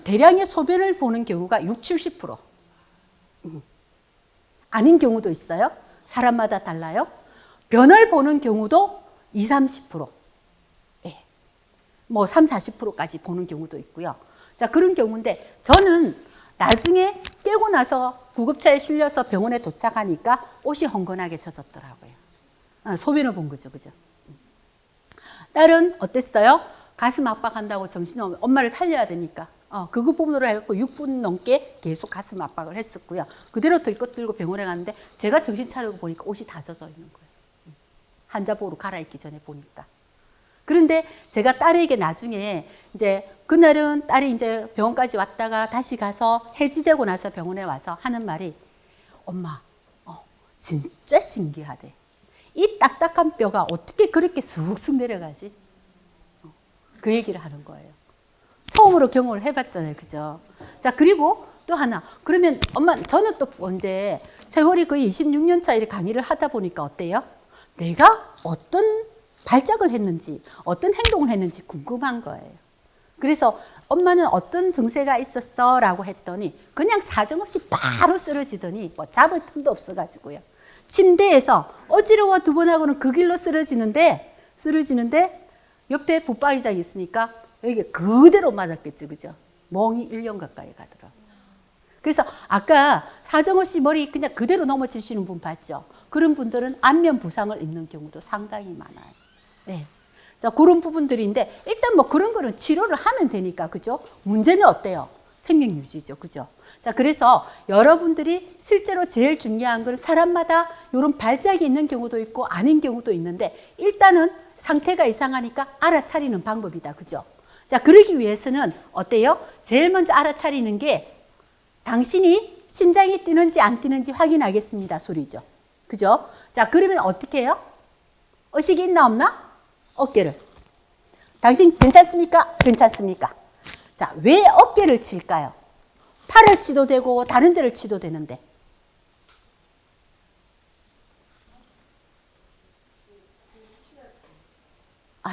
Speaker 1: 대량의 소변을 보는 경우가 60, 70%. 아닌 경우도 있어요. 사람마다 달라요. 변을 보는 경우도 20, 30%. 예. 뭐 30, 40%까지 보는 경우도 있고요. 자, 그런 경우인데 저는 나중에 깨고 나서 구급차에 실려서 병원에 도착하니까 옷이 헝건하게 젖었더라고요. 소변을 본 거죠. 그죠? 딸은 어땠어요? 가슴 압박한다고 정신없는 엄마를 살려야 되니까 그거 부분으로 해갖고 6분 넘게 계속 가슴 압박을 했었고요. 그대로 들고 병원에 갔는데 제가 정신 차리고 보니까 옷이 다 젖어 있는 거예요. 환자복으로 갈아입기 전에 보니까. 그런데 제가 딸에게 나중에 이제 그날은 딸이 이제 병원까지 왔다가 다시 가서 해지되고 나서 병원에 와서 하는 말이 엄마, 진짜 신기하대. 이 딱딱한 뼈가 어떻게 그렇게 쑥쑥 내려가지? 그 얘기를 하는 거예요. 처음으로 경험을 해봤잖아요. 그죠? 자, 그리고 또 하나. 그러면 엄마, 저는 또 언제 세월이 거의 26년 차 이렇게 강의를 하다 보니까 어때요? 내가 어떤 발작을 했는지, 어떤 행동을 했는지 궁금한 거예요. 그래서 엄마는 어떤 증세가 있었어? 라고 했더니 그냥 사정없이 바로 쓰러지더니 뭐 잡을 틈도 없어가지고요. 침대에서 어지러워 두 번 하고는 그 길로 쓰러지는데 옆에 붙박이장이 있으니까 여기 그대로 맞았겠죠. 그죠? 멍이 1년 가까이 가더라고요. 그래서 아까 사정없이 머리 그냥 그대로 넘어지시는 분 봤죠? 그런 분들은 안면 부상을 입는 경우도 상당히 많아요. 네. 자, 그런 부분들인데 일단 뭐 그런 거는 치료를 하면 되니까, 그죠? 문제는 어때요? 생명 유지죠. 그죠? 자, 그래서 여러분들이 실제로 제일 중요한 건 사람마다 이런 발작이 있는 경우도 있고 아닌 경우도 있는데 일단은 상태가 이상하니까 알아차리는 방법이다. 그죠? 자, 그러기 위해서는 어때요? 제일 먼저 알아차리는 게 당신이 심장이 뛰는지 안 뛰는지 확인하겠습니다. 소리죠. 그죠? 자, 그러면 어떻게 해요? 의식이 있나 없나? 어깨를. 당신 괜찮습니까? 괜찮습니까? 자, 왜 어깨를 칠까요? 팔을 치도 되고 다른 데를 치도 되는데.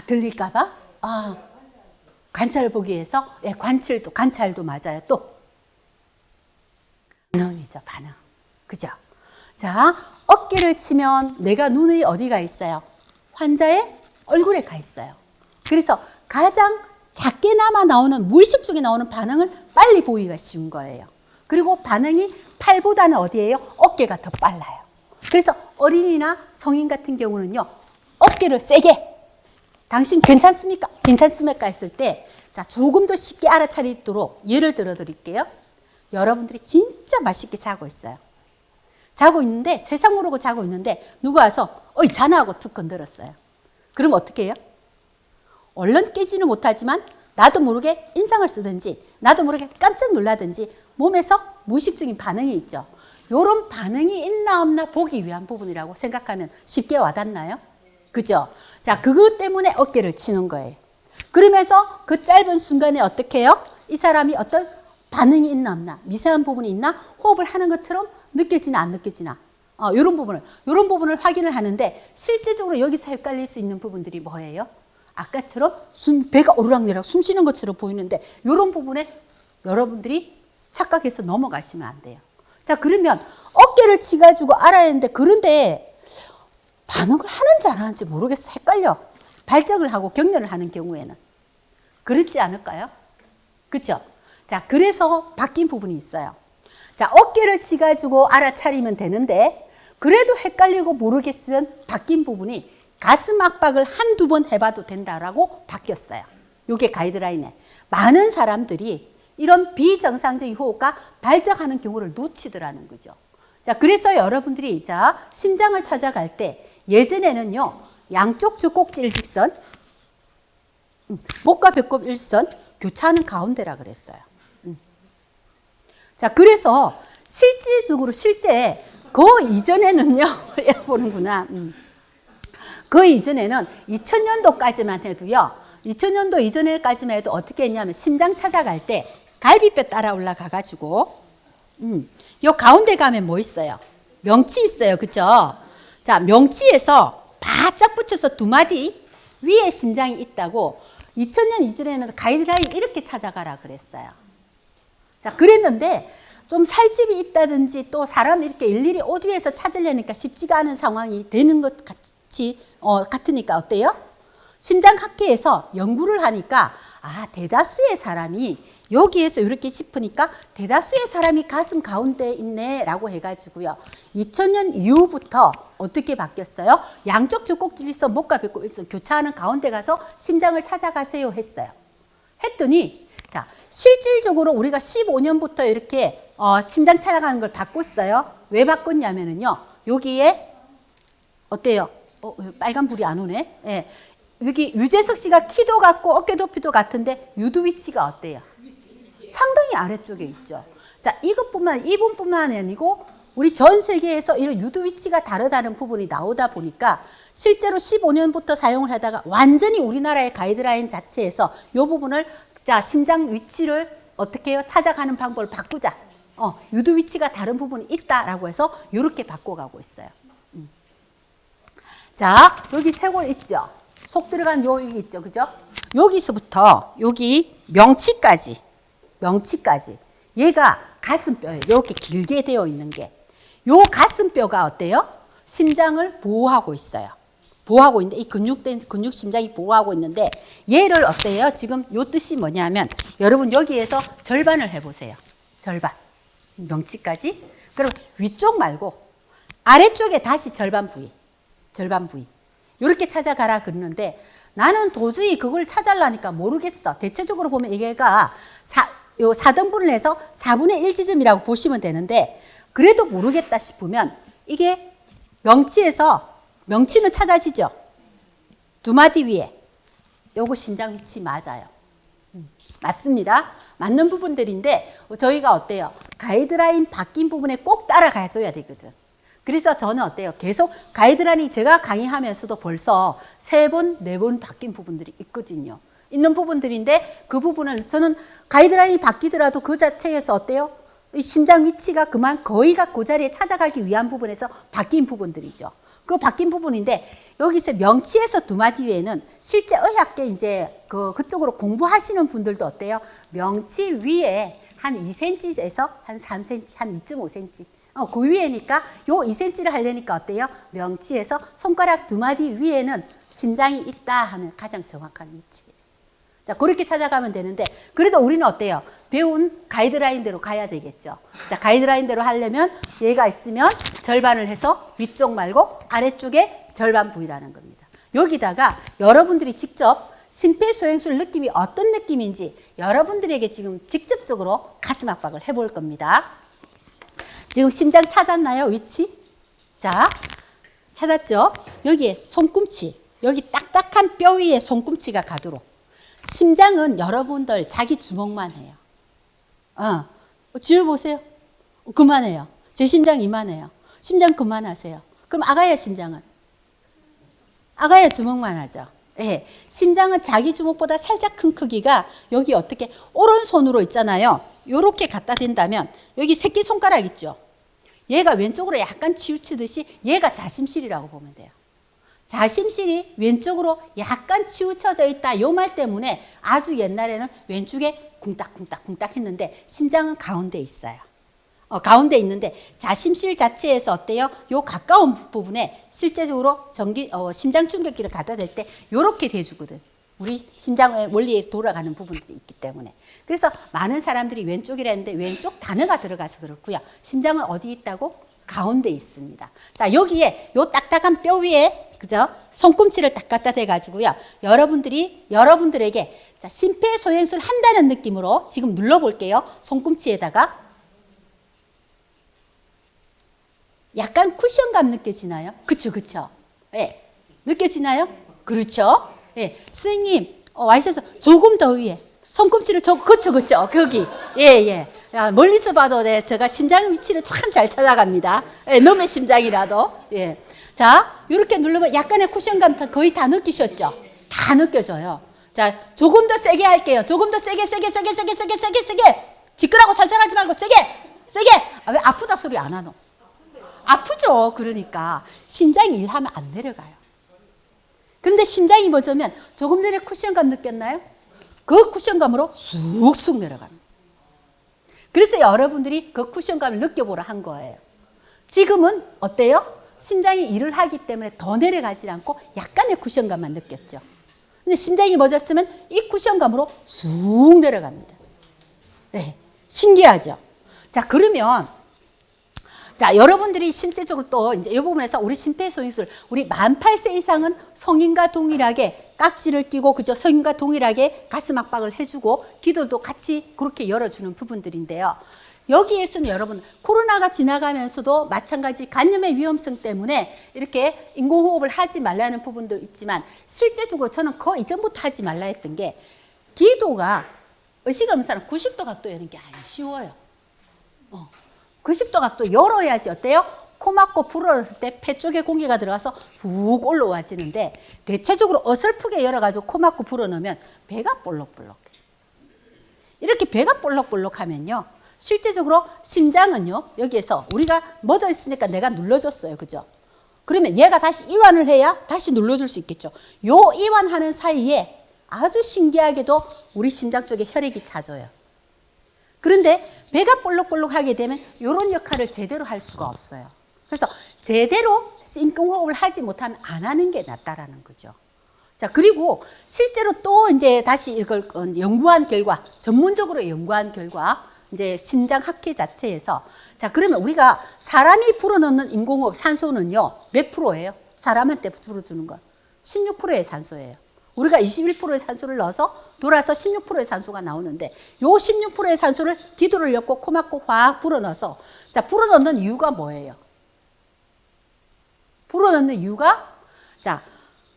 Speaker 1: 들릴까봐? 관찰을 보기 위해서? 예, 관찰도 맞아요. 또. 반응이죠, 반응. 그죠? 자, 어깨를 치면 내가 눈이 어디가 있어요? 환자의 얼굴에 가 있어요. 그래서 가장 작게나마 나오는 무의식 중에 나오는 반응을 빨리 보기가 쉬운 거예요. 그리고 반응이 팔보다는 어디예요? 어깨가 더 빨라요. 그래서 어린이나 성인 같은 경우는요, 어깨를 세게 당신 괜찮습니까? 괜찮습니까? 했을 때 자, 조금 더 쉽게 알아차리도록 예를 들어 드릴게요. 여러분들이 진짜 맛있게 자고 있어요. 자고 있는데 세상 모르고 자고 있는데 누가 와서 어이 자나 하고 툭 건드렸어요. 그럼 어떻게 해요? 얼른 깨지는 못하지만 나도 모르게 인상을 쓰든지 나도 모르게 깜짝 놀라든지 몸에서 무의식적인 반응이 있죠. 이런 반응이 있나 없나 보기 위한 부분이라고 생각하면 쉽게 와닿나요? 그죠? 자, 그것 때문에 어깨를 치는 거예요. 그러면서 그 짧은 순간에 어떻게 해요? 이 사람이 어떤 반응이 있나 없나, 미세한 부분이 있나, 호흡을 하는 것처럼 느껴지나 안 느껴지나, 이런 부분을 확인을 하는데 실제적으로 여기서 헷갈릴 수 있는 부분들이 뭐예요? 아까처럼 배가 오르락내리락 숨 쉬는 것처럼 보이는데 이런 부분에 여러분들이 착각해서 넘어가시면 안 돼요. 자, 그러면 어깨를 치가지고 알아야 하는데 그런데 반응을 하는지 안 하는지 모르겠어. 헷갈려. 발작을 하고 격려를 하는 경우에는. 그렇지 않을까요? 그렇죠? 자, 그래서 바뀐 부분이 있어요. 자, 어깨를 치가지고 알아차리면 되는데 그래도 헷갈리고 모르겠으면 바뀐 부분이 가슴 압박을 한두 번 해봐도 된다라고 바뀌었어요. 이게 가이드라인에. 많은 사람들이 이런 비정상적인 호흡과 발작하는 경우를 놓치더라는 거죠. 자, 그래서 여러분들이 자, 심장을 찾아갈 때 예전에는요, 양쪽 젖꼭지 일직선, 목과 배꼽 일선, 교차하는 가운데라 그랬어요. 자, 그래서 실제 그 이전에는요, 보는구나. 그 이전에는 2000년도까지만 해도요, 2000년도 이전에까지만 해도 어떻게 했냐면 심장 찾아갈 때 갈비뼈 따라 올라가가지고, 요 가운데 가면 뭐 있어요? 명치 있어요. 그죠? 자, 명치에서 바짝 붙여서 두 마디 위에 심장이 있다고 2000년 이전에는 가이드라인 이렇게 찾아가라 그랬어요. 자, 그랬는데 좀 살집이 있다든지 또 사람 이렇게 일일이 어디에서 찾으려니까 쉽지가 않은 상황이 되는 것 같으니까 어때요? 심장학회에서 연구를 하니까 대다수의 사람이 여기에서 이렇게 짚으니까 대다수의 사람이 가슴 가운데 있네 라고 해가지고요. 2000년 이후부터 어떻게 바뀌었어요? 양쪽 젖꼭지 일선, 목과 배꼽 일선 교차하는 가운데 가서 심장을 찾아가세요 했어요. 했더니 자, 실질적으로 우리가 15년부터 이렇게 심장 찾아가는 걸 바꿨어요. 왜 바꿨냐면은요. 여기에 어때요? 왜 빨간 불이 안 오네? 예. 여기 유재석 씨가 키도 같고 어깨 높이도 같은데 유두 위치가 어때요? 상당히 아래쪽에 있죠. 자, 이분뿐만 아니고 우리 전 세계에서 이런 유두 위치가 다르다는 부분이 나오다 보니까 실제로 15년부터 사용을 하다가 완전히 우리나라의 가이드라인 자체에서 이 부분을 자, 심장 위치를 어떻게 해요? 찾아가는 방법을 바꾸자. 유두 위치가 다른 부분이 있다라고 해서 이렇게 바꿔가고 있어요. 자, 여기 쇄골 있죠? 속 들어간 여기 있죠? 그죠? 여기서부터 여기 명치까지. 얘가 가슴뼈에 이렇게 길게 되어 있는 게 요 가슴뼈가 어때요? 심장을 보호하고 있어요. 보호하고 있는데 이 근육 심장이 보호하고 있는데 얘를 어때요? 지금 요 뜻이 뭐냐면 여러분 여기에서 절반을 해보세요. 절반. 명치까지. 그럼 위쪽 말고 아래쪽에 다시 절반 부위. 이렇게 찾아가라 그러는데 나는 도저히 그걸 찾아려니까 모르겠어. 대체적으로 보면 얘가 4등분을 해서 4분의 1 지점이라고 보시면 되는데 그래도 모르겠다 싶으면 이게 명치는 찾아지죠? 두 마디 위에 요거 심장 위치 맞아요. 맞습니다. 맞는 부분들인데 저희가 어때요? 가이드라인 바뀐 부분에 꼭 따라가줘야 되거든. 그래서 저는 어때요? 계속 가이드라인이 제가 강의하면서도 벌써 3번, 4번 바뀐 부분들이 있거든요. 있는 부분들인데 그 부분을 저는 가이드라인이 바뀌더라도 그 자체에서 어때요? 이 심장 위치가 거의가 그 자리에 찾아가기 위한 부분에서 바뀐 부분들이죠. 그 바뀐 부분인데 여기서 명치에서 두 마디 위에는 실제 의학계 이제 그쪽으로 공부하시는 분들도 어때요? 명치 위에 한 2cm에서 한 3cm, 한 2.5cm. 그 위에니까 요 2cm를 하려니까 어때요? 명치에서 손가락 두 마디 위에는 심장이 있다 하면 가장 정확한 위치예요. 자, 그렇게 찾아가면 되는데 그래도 우리는 어때요? 배운 가이드라인대로 가야 되겠죠. 자, 가이드라인대로 하려면 얘가 있으면 절반을 해서 위쪽 말고 아래쪽에 절반 부위라는 겁니다. 여기다가 여러분들이 직접 심폐소생술 느낌이 어떤 느낌인지 여러분들에게 지금 직접적으로 가슴 압박을 해볼 겁니다. 지금 심장 찾았나요? 위치? 자, 찾았죠? 여기에 손꿈치, 여기 딱딱한 뼈 위에 손꿈치가 가도록. 심장은 여러분들 자기 주먹만 해요. 지어보세요. 그만해요. 제 심장 이만해요. 심장 그만하세요. 그럼 아가야 심장은? 아가야 주먹만 하죠. 예, 심장은 자기 주먹보다 살짝 큰 크기가 여기 어떻게 오른손으로 있잖아요. 요렇게 갖다 댄다면 여기 새끼손가락 있죠. 얘가 왼쪽으로 약간 치우치듯이 얘가 자심실이라고 보면 돼요. 자심실이 왼쪽으로 약간 치우쳐져 있다. 요 말 때문에 아주 옛날에는 왼쪽에 쿵딱쿵딱 했는데 심장은 가운데 있어요. 가운데 있는데 자심실 자체에서 어때요? 요 가까운 부분에 실제적으로 심장 충격기를 갖다 댈 때 요렇게 돼주거든. 우리 심장의 원리에 돌아가는 부분들이 있기 때문에. 그래서 많은 사람들이 왼쪽이라 했는데 왼쪽 단어가 들어가서 그렇고요. 심장은 어디 있다고? 가운데 있습니다. 자, 여기에 요 딱딱한 뼈 위에 그죠? 손꿈치를 딱 갖다 대가지고요. 여러분들에게 자, 심폐소생술 한다는 느낌으로 지금 눌러볼게요. 손꿈치에다가 약간 쿠션감 느껴지나요? 그쵸. 예. 느껴지나요? 그렇죠. 예. 선생님, 와 있어서 조금 더 위에. 손꿈치를 그쵸. 거기. 예. 야, 멀리서 봐도 제가 심장 위치를 참 잘 찾아갑니다. 예, 놈의 심장이라도. 예. 자, 이렇게 누르면 약간의 쿠션감 거의 다 느끼셨죠? 다 느껴져요. 자, 조금 더 세게 할게요. 조금 더 세게. 지끄라고 살살하지 말고 세게. 왜 아프다 소리 안 하노? 아프죠. 그러니까 심장이 일하면 안 내려가요. 그런데 심장이 멎으면 조금 전에 쿠션감 느꼈나요? 그 쿠션감으로 쑥쑥 내려갑니다. 그래서 여러분들이 그 쿠션감을 느껴보라 한 거예요. 지금은 어때요? 심장이 일을 하기 때문에 더 내려가지 않고 약간의 쿠션감만 느꼈죠. 근데 심장이 멎었으면 이 쿠션감으로 쑥 내려갑니다. 네, 신기하죠? 자, 그러면 자, 여러분들이 실제적으로 또 이제 이 부분에서 우리 심폐소생술, 우리 만 8세 이상은 성인과 동일하게 깍지를 끼고, 그죠? 성인과 동일하게 가슴 압박을 해주고, 기도도 같이 그렇게 열어주는 부분들인데요. 여기에서는 여러분, 코로나가 지나가면서도 마찬가지 간염의 위험성 때문에 이렇게 인공호흡을 하지 말라는 부분도 있지만, 실제적으로 저는 그 이전부터 하지 말라 했던 게, 기도가 의식 없는 사람 90도 각도 여는 게 안 쉬워요. 90도 각도 열어야지 어때요? 코 막고 불어넣을 때 폐 쪽에 공기가 들어가서 훅 올라와지는데, 대체적으로 어설프게 열어가지고 코 막고 불어넣으면 배가 볼록볼록. 이렇게 배가 볼록볼록 하면요, 실제적으로 심장은요, 여기에서 우리가 멎어 있으니까 내가 눌러줬어요. 그죠? 그러면 얘가 다시 이완을 해야 다시 눌러줄 수 있겠죠. 요 이완하는 사이에 아주 신기하게도 우리 심장 쪽에 혈액이 차줘요. 그런데 배가 볼록볼록하게 되면 이런 역할을 제대로 할 수가 없어요. 그래서 제대로 인공호흡을 하지 못하면 안 하는 게 낫다라는 거죠. 자, 그리고 실제로 또 이제 다시 이걸 연구한 결과, 전문적으로 연구한 결과, 이제 심장학회 자체에서, 자, 그러면 우리가 사람이 불어넣는 인공호흡 산소는요, 몇 프로예요? 사람한테 불어주는 건 16%의 산소예요. 우리가 21%의 산소를 넣어서 돌아서 16%의 산소가 나오는데, 요 16%의 산소를 기도를 엮고 코 막고 확 불어넣어서, 자, 불어넣는 이유가 뭐예요? 불어넣는 이유가, 자,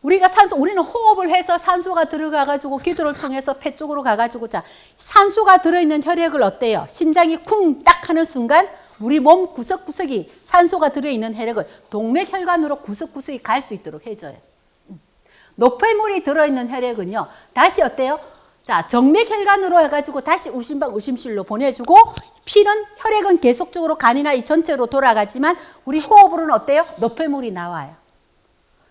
Speaker 1: 우리가 우리는 호흡을 해서 산소가 들어가가지고 기도를 통해서 폐 쪽으로 가가지고, 자, 산소가 들어있는 혈액을 어때요? 심장이 쿵 딱 하는 순간 우리 몸 구석구석이 산소가 들어있는 혈액을 동맥혈관으로 구석구석이 갈 수 있도록 해줘요. 노폐물이 들어있는 혈액은요, 다시 어때요? 자, 정맥혈관으로 해가지고 다시 우심방, 우심실로 보내주고, 혈액은 계속적으로 간이나 이 전체로 돌아가지만, 우리 호흡으로는 어때요? 노폐물이 나와요.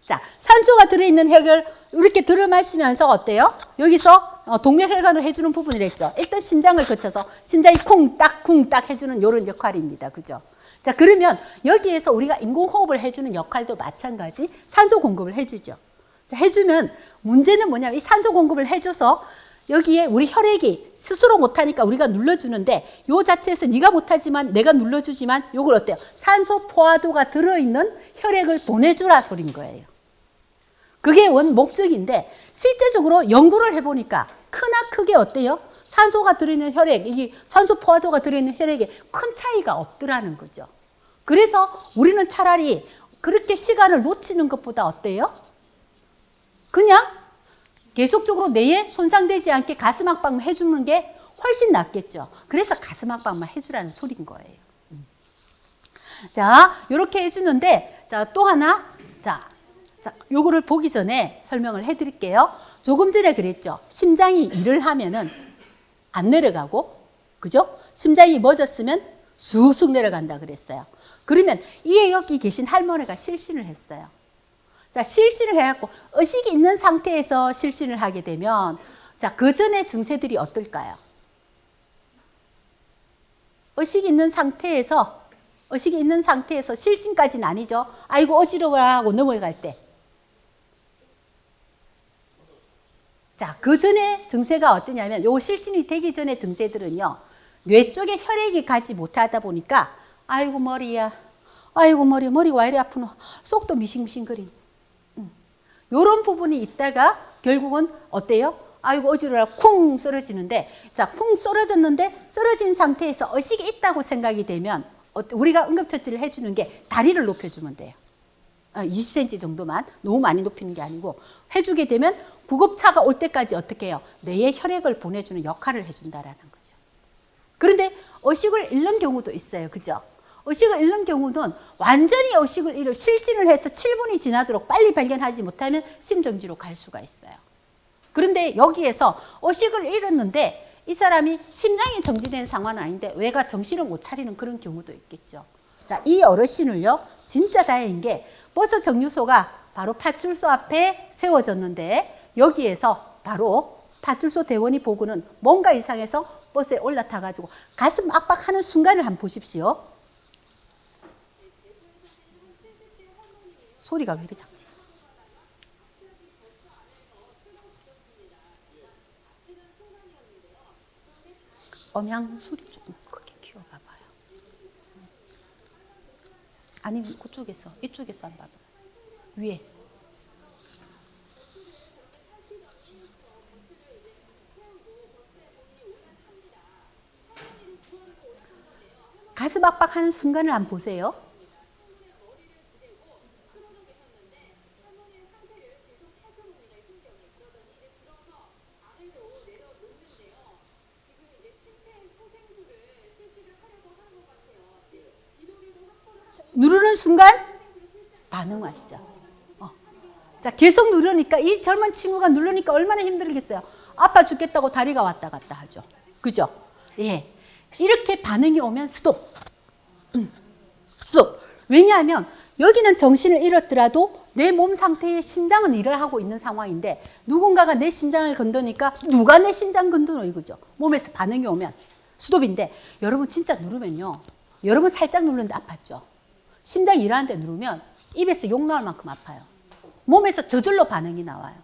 Speaker 1: 자, 산소가 들어있는 혈액을 이렇게 들어 마시면서 어때요? 여기서 동맥혈관을 해주는 부분이랬죠. 일단 심장을 거쳐서 심장이 쿵딱 해주는 이런 역할입니다. 그죠? 자, 그러면 여기에서 우리가 인공호흡을 해주는 역할도 마찬가지 산소 공급을 해주죠. 자, 해주면 문제는 뭐냐면 이 산소 공급을 해줘서 여기에 우리 혈액이 스스로 못하니까 우리가 눌러주는데, 요 자체에서 네가 못하지만 내가 눌러주지만 요걸 어때요? 산소 포화도가 들어있는 혈액을 보내주라 소린 거예요. 그게 원 목적인데, 실제적으로 연구를 해보니까 크나 크게 어때요? 산소가 들어있는 혈액, 이 산소 포화도가 들어있는 혈액에 큰 차이가 없더라는 거죠. 그래서 우리는 차라리 그렇게 시간을 놓치는 것보다 어때요? 그냥 계속적으로 뇌에 손상되지 않게 가슴 압박만 해주는 게 훨씬 낫겠죠. 그래서 가슴 압박만 해주라는 소리인 거예요. 자, 이렇게 해주는데, 자, 또 하나, 자, 요거를 보기 전에 설명을 해드릴게요. 조금 전에 그랬죠. 심장이 일을 하면은 안 내려가고, 그죠? 심장이 멎었으면 쑥쑥 내려간다 그랬어요. 그러면 이 여기 계신 할머니가 실신을 했어요. 자, 실신을 해갖고 의식이 있는 상태에서 실신을 하게 되면, 자, 그 전에 증세들이 어떨까요? 의식이 있는 상태에서 실신까지는 아니죠. 아이고 어지러워라 하고 넘어갈 때. 자, 그 전에 증세가 어떠냐면, 요 실신이 되기 전에 증세들은요, 뇌 쪽에 혈액이 가지 못하다 보니까, 아이고 머리야, 아이고 머리가 왜 이리 아프노, 속도 미싱미싱거린, 요런 부분이 있다가 결국은 어때요? 아이고 어지러워라 쿵 쓰러지는데, 자, 쿵 쓰러졌는데 쓰러진 상태에서 의식이 있다고 생각이 되면 우리가 응급처치를 해주는 게 다리를 높여주면 돼요. 20cm 정도만, 너무 많이 높이는 게 아니고 해주게 되면 구급차가 올 때까지 어떻게 해요? 뇌에 혈액을 보내주는 역할을 해준다라는 거죠. 그런데 의식을 잃는 경우도 있어요. 그죠? 의식을 잃는 경우는 완전히 의식을 잃어 실신을 해서 7분이 지나도록 빨리 발견하지 못하면 심정지로 갈 수가 있어요. 그런데 여기에서 의식을 잃었는데 이 사람이 심장이 정지된 상황은 아닌데 왜가 정신을 못 차리는 그런 경우도 있겠죠. 자, 이 어르신을요, 진짜 다행인 게 버스 정류소가 바로 파출소 앞에 세워졌는데, 여기에서 바로 파출소 대원이 보고는 뭔가 이상해서 버스에 올라타가지고 가슴 압박하는 순간을 한번 보십시오. 소리가 왜 이렇게 작지? 음향 소리 조금 크게 키워봐봐요. 아니, 그쪽에서, 이쪽에서 한번 봐봐. 위에. 가슴 압박하는 순간을 한번 보세요. 누르는 순간 반응 왔죠. 자, 계속 누르니까 이 젊은 친구가 누르니까 얼마나 힘들겠어요. 아파 죽겠다고 다리가 왔다 갔다 하죠. 그죠? 예. 이렇게 반응이 오면 스톱. 스톱. 왜냐하면 여기는 정신을 잃었더라도 내 몸 상태의 심장은 일을 하고 있는 상황인데 누군가가 내 심장을 건드니까 누가 내 심장 건드노 이거죠. 몸에서 반응이 오면 스톱인데 여러분 진짜 누르면요. 여러분 살짝 누르는데 아팠죠. 심장이 일하는데 누르면 입에서 욕 나올 만큼 아파요. 몸에서 저절로 반응이 나와요.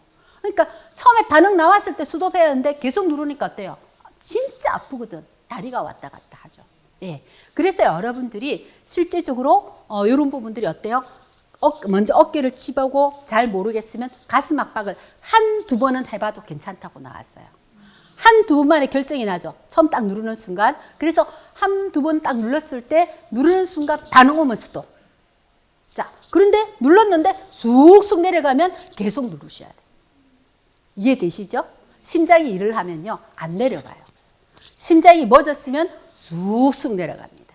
Speaker 1: 그러니까 처음에 반응 나왔을 때 스톱해야 하는데 계속 누르니까 어때요? 진짜 아프거든. 다리가 왔다 갔다 하죠. 예. 그래서 여러분들이 실제적으로 이런 부분들이 어때요? 먼저 어깨를 쥐보고 잘 모르겠으면 가슴 압박을 한두 번은 해봐도 괜찮다고 나왔어요. 한두 번 만에 결정이 나죠. 처음 딱 누르는 순간. 그래서 한두 번 딱 눌렀을 때 누르는 순간 반응 오면 스톱. 자, 그런데 눌렀는데 쑥쑥 내려가면 계속 누르셔야 돼요. 이해되시죠? 심장이 일을 하면요. 안 내려가요. 심장이 멎었으면 쑥쑥 내려갑니다.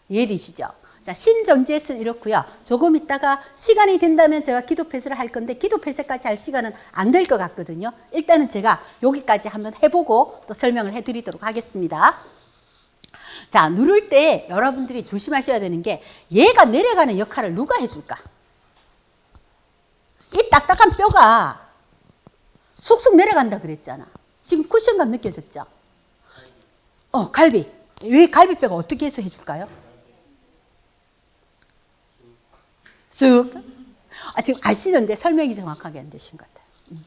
Speaker 1: 이해되시죠? 자, 심정지에서는 이렇고요. 조금 있다가 시간이 된다면 제가 기도 폐쇄를 할 건데 기도 폐쇄까지 할 시간은 안 될 것 같거든요. 일단은 제가 여기까지 한번 해보고 또 설명을 해드리도록 하겠습니다. 자, 누를 때 여러분들이 조심하셔야 되는 게 얘가 내려가는 역할을 누가 해줄까? 이 딱딱한 뼈가 쑥쑥 내려간다 그랬잖아. 지금 쿠션감 느껴졌죠? 갈비. 왜 갈비뼈가 어떻게 해서 해줄까요? 쑥. 지금 아시는데 설명이 정확하게 안 되신 것 같아요.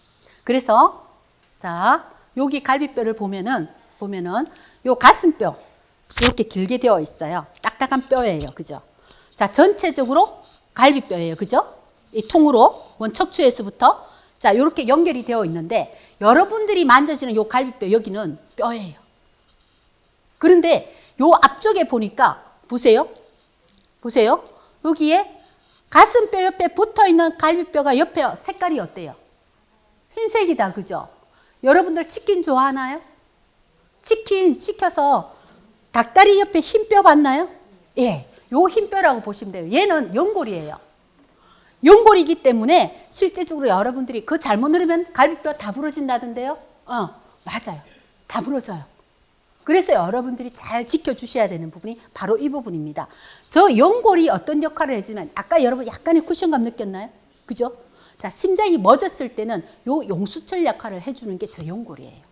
Speaker 1: 그래서 자, 여기 갈비뼈를 보면은 요 가슴뼈 이렇게 길게 되어 있어요. 딱딱한 뼈예요. 그죠? 자, 전체적으로 갈비뼈예요. 그죠? 이 통으로 원척추에서부터 자, 이렇게 연결이 되어 있는데 여러분들이 만져지는 요 갈비뼈 여기는 뼈예요. 그런데 요 앞쪽에 보니까 보세요. 여기에 가슴뼈 옆에 붙어있는 갈비뼈가 옆에 색깔이 어때요? 흰색이다. 그죠? 여러분들 치킨 좋아하나요? 치킨 시켜서 닭다리 옆에 흰뼈 봤나요? 예, 요 흰뼈라고 보시면 돼요. 얘는 연골이에요. 연골이기 때문에 실제적으로 여러분들이 그거 잘못 누르면 갈비뼈 다 부러진다던데요? 맞아요. 다 부러져요. 그래서 여러분들이 잘 지켜주셔야 되는 부분이 바로 이 부분입니다. 저 연골이 어떤 역할을 해주면 아까 여러분 약간의 쿠션감 느꼈나요? 그죠? 자, 심장이 멎었을 때는 요 용수철 역할을 해주는 게 저 연골이에요.